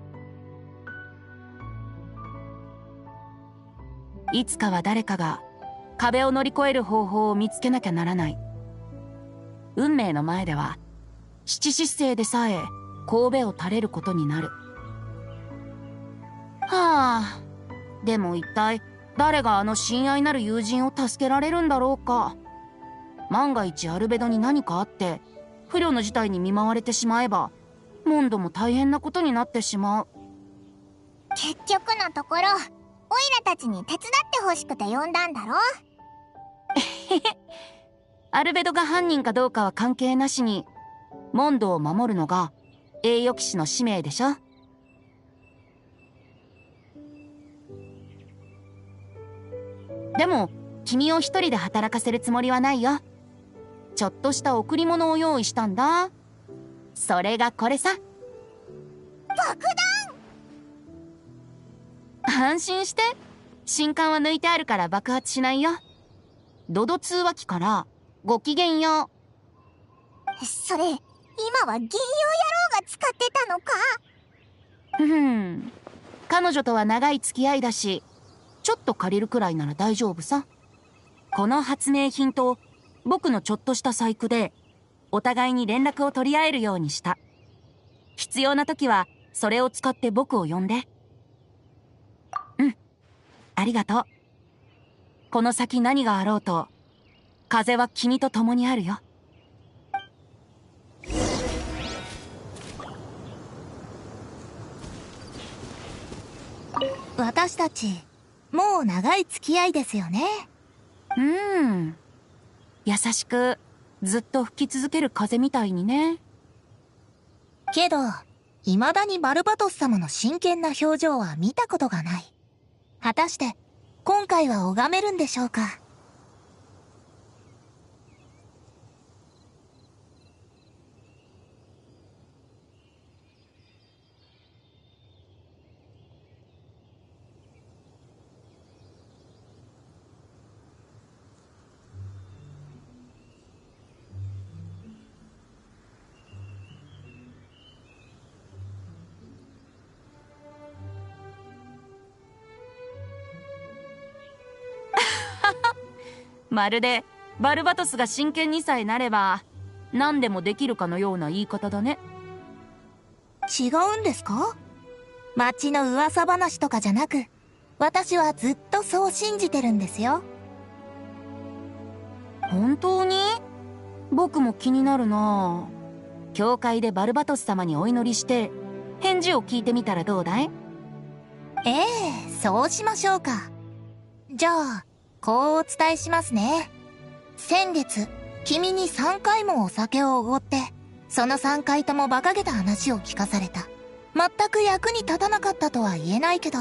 いつかは誰かが壁を乗り越える方法を見つけなきゃならない。運命の前では七失星でさえ頭を垂れることになる。はあ、でも一体誰があの親愛なる友人を助けられるんだろうか。万が一アルベドに何かあって不慮の事態に見舞われてしまえば、モンドも大変なことになってしまう。結局のところ、オイラたちに手伝ってほしくて呼んだんだろ？アルベドが犯人かどうかは関係なしに、モンドを守るのが栄誉騎士の使命でしょ。でも君を一人で働かせるつもりはないよ。ちょっとした贈り物を用意したんだ。それがこれさ。爆弾！安心して、信管は抜いてあるから爆発しないよ。ドド通話機からごきげんよう。それ、今は銀葉野郎が使ってたのか？彼女とは長い付き合いだし、ちょっと借りるくらいなら大丈夫さ。この発明品と僕のちょっとした細工で、お互いに連絡を取り合えるようにした。必要な時はそれを使って僕を呼んで。ありがとう。この先何があろうと、風は君と共にあるよ。私たちもう長い付き合いですよね。優しくずっと吹き続ける風みたいにね。けど未だにバルバトス様の真剣な表情は見たことがない。果たして今回は拝めるんでしょうか。まるでバルバトスが真剣にさえなれば何でもできるかのような言い方だね。違うんですか？町の噂話とかじゃなく、私はずっとそう信じてるんですよ。本当に？僕も気になるな。教会でバルバトス様にお祈りして返事を聞いてみたらどうだい？そうしましょうか。じゃあこうお伝えしますね。先月、君に3回もお酒をおごって、その3回とも馬鹿げた話を聞かされた。全く役に立たなかったとは言えないけど、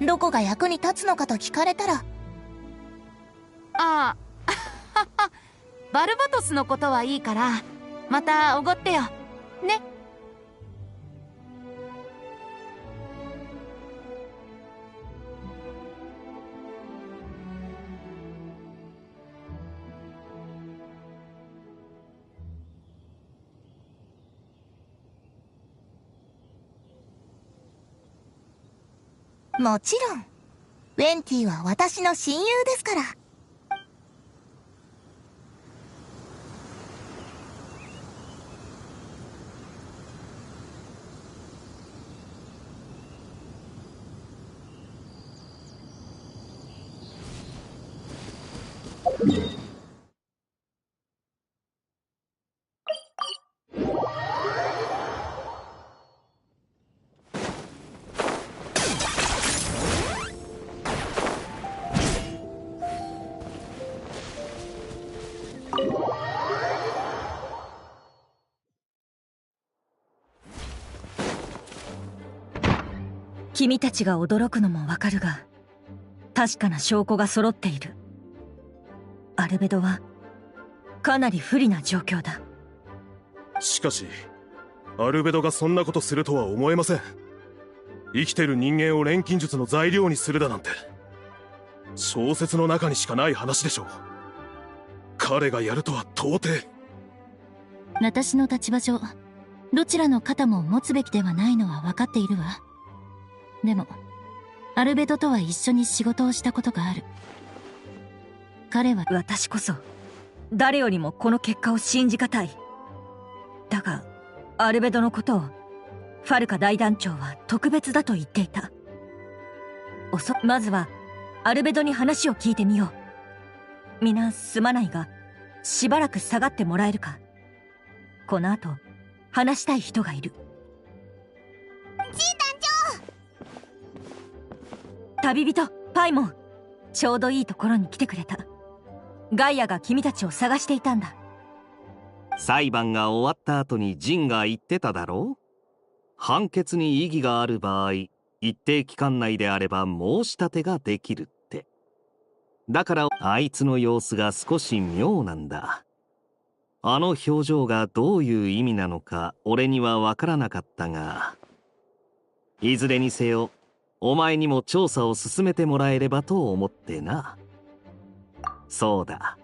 どこが役に立つのかと聞かれたら。バルバトスのことはいいから、またおごってよ。ね。もちろん、ウェンティは私の親友ですから。君たちが驚くのもわかるが、確かな証拠が揃っている。アルベドはかなり不利な状況だ。しかしアルベドがそんなことするとは思えません。生きてる人間を錬金術の材料にするだなんて小説の中にしかない話でしょう。彼がやるとは到底。私の立場上、どちらの肩も持つべきではないのは分かっているわ。でもアルベドとは一緒に仕事をしたことがある。彼は。私こそ誰よりもこの結果を信じがたい。だがアルベドのことをファルカ大団長は特別だと言っていた。まずはアルベドに話を聞いてみよう。皆すまないがしばらく下がってもらえるか。この後話したい人がいる。ジン団長。旅人パイモン、ちょうどいいところに来てくれた。ガイアが君たちを探していたんだ。裁判が終わった後にジンが言ってただろう。判決に異議がある場合、一定期間内であれば申し立てができるって。だからあいつの様子が少し妙なんだ。あの表情がどういう意味なのか俺には分からなかったが、いずれにせよお前にも調査を進めてもらえればと思ってな。そうだ、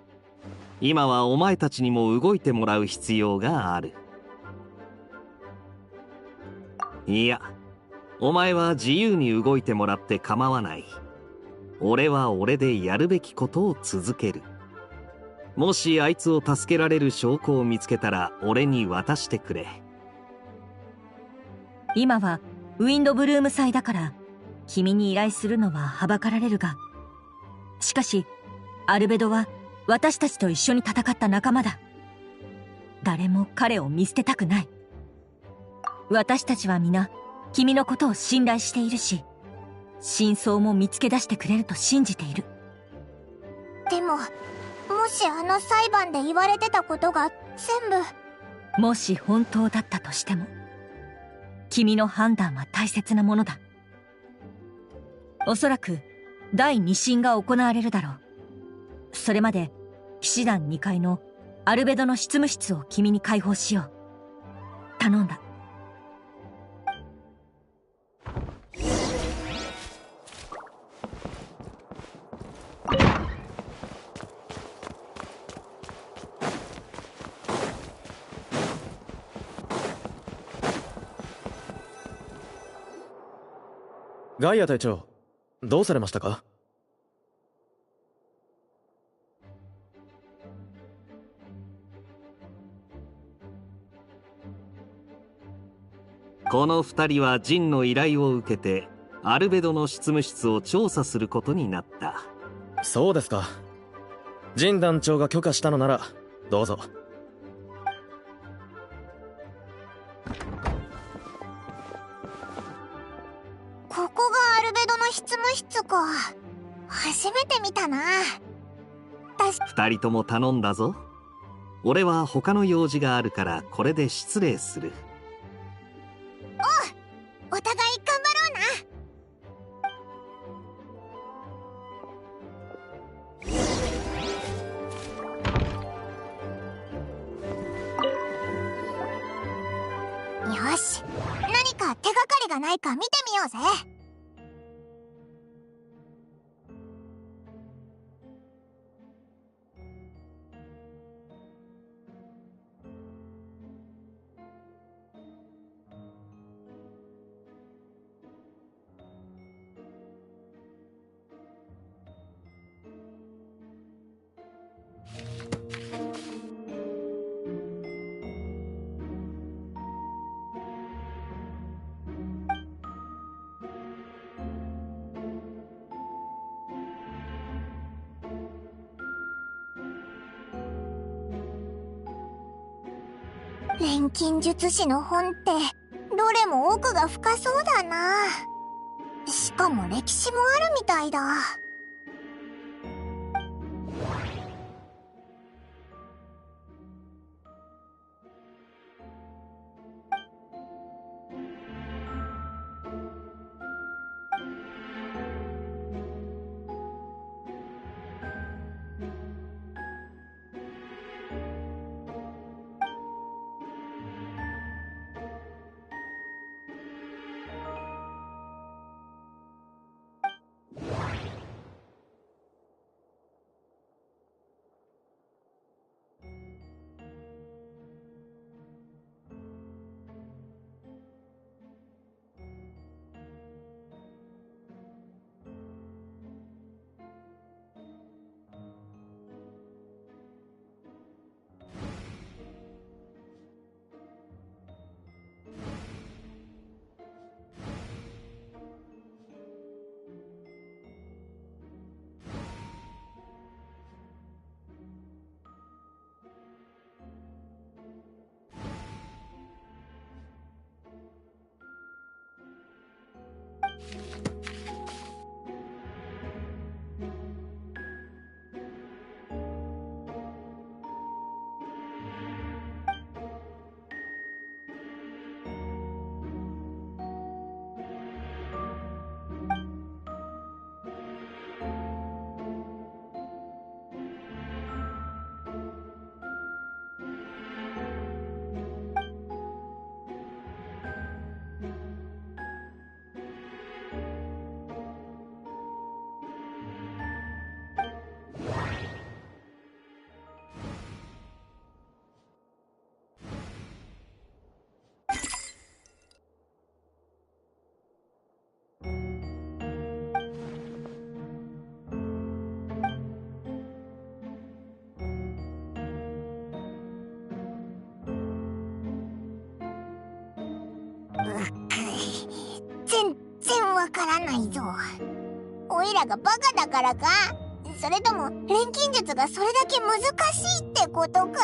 今はお前たちにも動いてもらう必要がある。いや、お前は自由に動いてもらって構わない。俺は俺でやるべきことを続ける。もしあいつを助けられる証拠を見つけたら俺に渡してくれ。今はウィンドブルーム祭だから君に依頼するのははばかられるが、しかしアルベドは私たちと一緒に戦った仲間だ。誰も彼を見捨てたくない。私たちは皆君のことを信頼しているし、真相も見つけ出してくれると信じている。でも、もしあの裁判で言われてたことが全部。もし本当だったとしても、君の判断は大切なものだ。おそらく第2審が行われるだろう。それまで騎士団2階のアルベドの執務室を君に開放しよう。頼んだ。ガイア隊長、どうされましたか？この2人はジンの依頼を受けてアルベドの執務室を調査することになった。そうですか。ジン団長が許可したのならどうぞ。ここがアルベドの執務室か。初めて見たな。2人とも頼んだぞ。俺は他の用事があるからこれで失礼する。お互い頑張ろうな。よし、何か手がかりがないか見てみようぜ。錬金術師の本ってどれも奥が深そうだな。しかも歴史もあるみたいだ。からないぞ。おいらがバカだからか？それとも錬金術がそれだけ難しいってことか？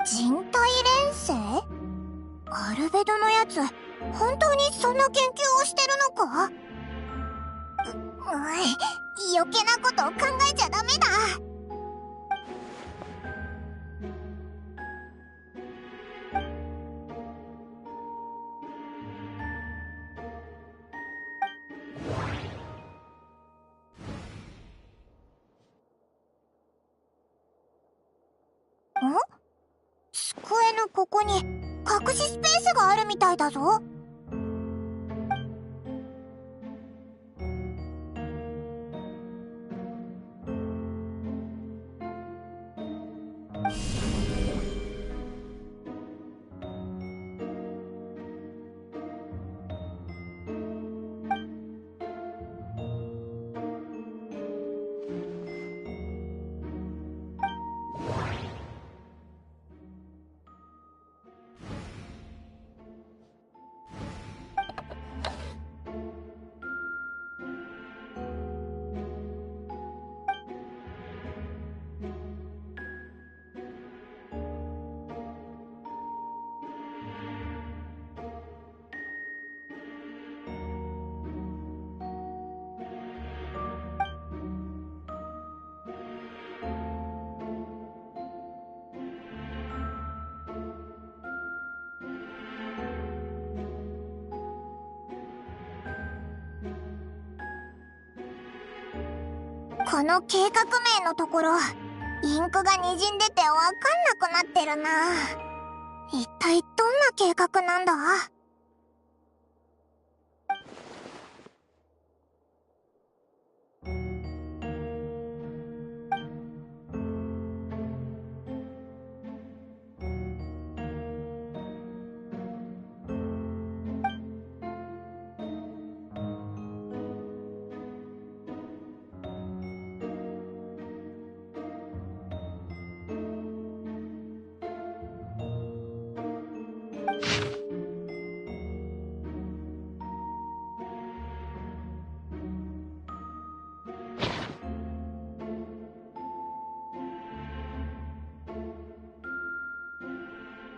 人体錬成？アルベドのやつ、本当にそんな研究をしてるのか？余計なことを考えちゃダメだ。机のここに隠しスペースがあるみたいだぞ。この計画名のところ、インクがにじんでてわかんなくなってるな。一体どんな計画なんだ？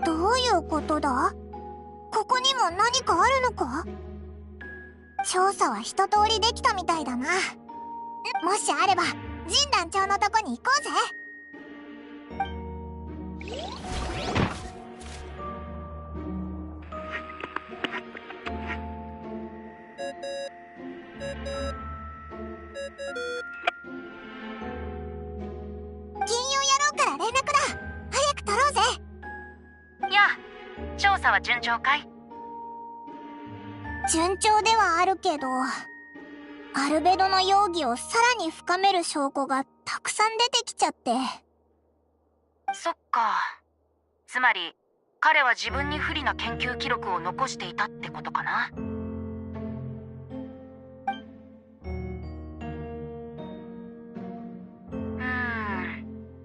どういうことだ？ここにも何かあるのか？調査は一通りできたみたいだな。もしあれば神団長のとこに行こうぜ。金融野郎から連絡だ。早く取ろうぜ。やあ、査は順調かい？順調ではあるけど、アルベドの容疑をさらに深める証拠がたくさん出てきちゃって。そっか。つまり彼は自分に不利な研究記録を残していたってことかな。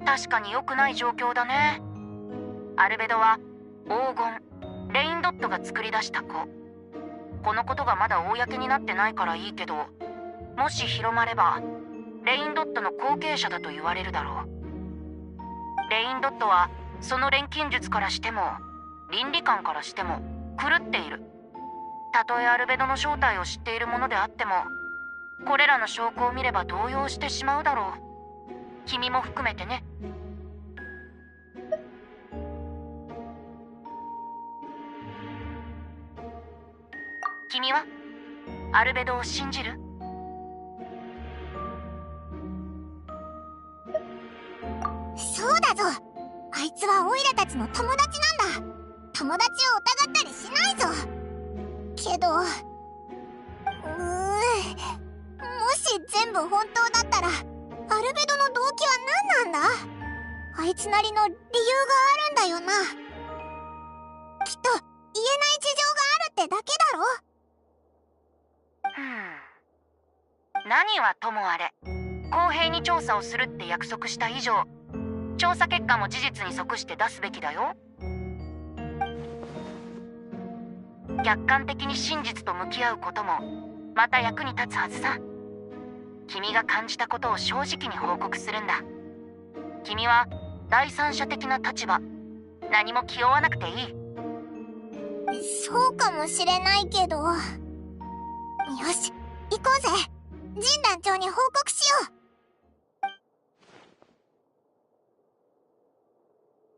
確かに良くない状況だね。アルベドは黄金レインドットが作り出した子。このことがまだ公になってないからいいけど、もし広まればレインドットの後継者だと言われるだろう。レインドットはその錬金術からしても倫理観からしても狂っている。たとえアルベドの正体を知っているものであっても、これらの証拠を見れば動揺してしまうだろう。君も含めてね。君はアルベドを信じる？そうだぞ。あいつはオイラたちの友達なんだ。友達を疑ったりしないぞ。けど、もし全部本当だったら、アルベドの動機は何なんだ？あいつなりの理由があるんだよな。きっと言えない事情があるってだけだろ。何はともあれ、公平に調査をするって約束した以上、調査結果も事実に即して出すべきだよ。客観的に真実と向き合うこともまた役に立つはずさ。君が感じたことを正直に報告するんだ。君は第三者的な立場、何も気負わなくていい。そうかもしれないけど。よし、行こうぜ。神団長に報告しよ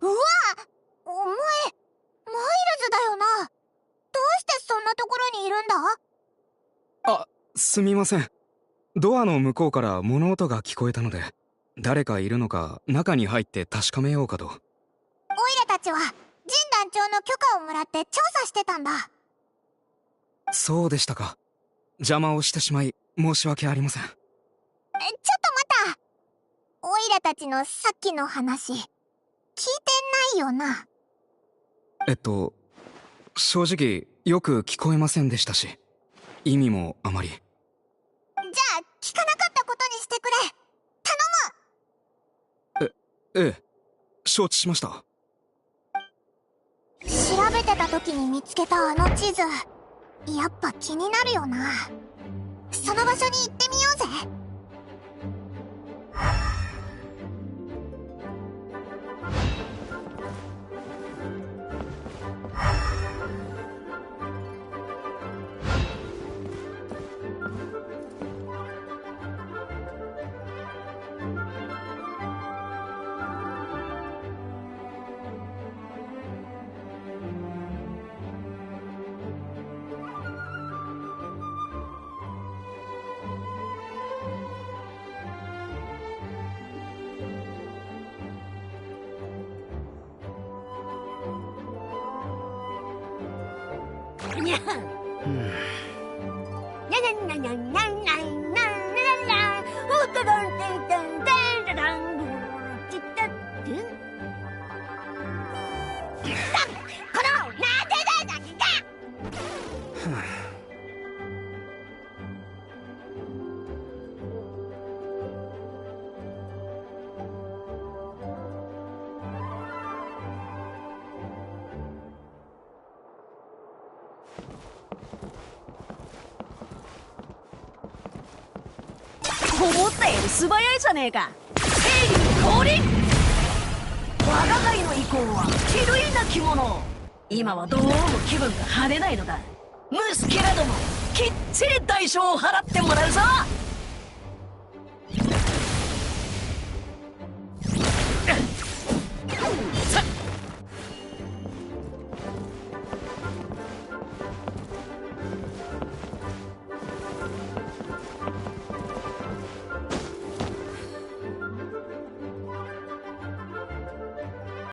う。うわ！お前、マイルズだよな。どうしてそんなところにいるんだ？あ、すみません。ドアの向こうから物音が聞こえたので、誰かいるのか中に入って確かめようかと。オイラたちは神団長の許可をもらって調査してたんだ。そうでしたか。邪魔をしてしまい申し訳ありません。ちょっと待った。オイラたちのさっきの話聞いてないよな？正直よく聞こえませんでしたし、意味もあまり。じゃあ聞かなかったことにしてくれ。頼む。ええ、承知しました。調べてた時に見つけたあの地図、やっぱ気になるよな。その場所に行ってみようぜ。にゃん。にゃにゃにゃにゃにゃにゃにゃにゃにゃ。おっとどんてんてんてんららん。ちったって。このなでだだけか。思ったより素早いじゃねえか。正義に降臨。我が輩の意向は比類なきもの。今はどうも気分が晴れないのだ。虫けれどもきっちり代償を払ってもらうぞ。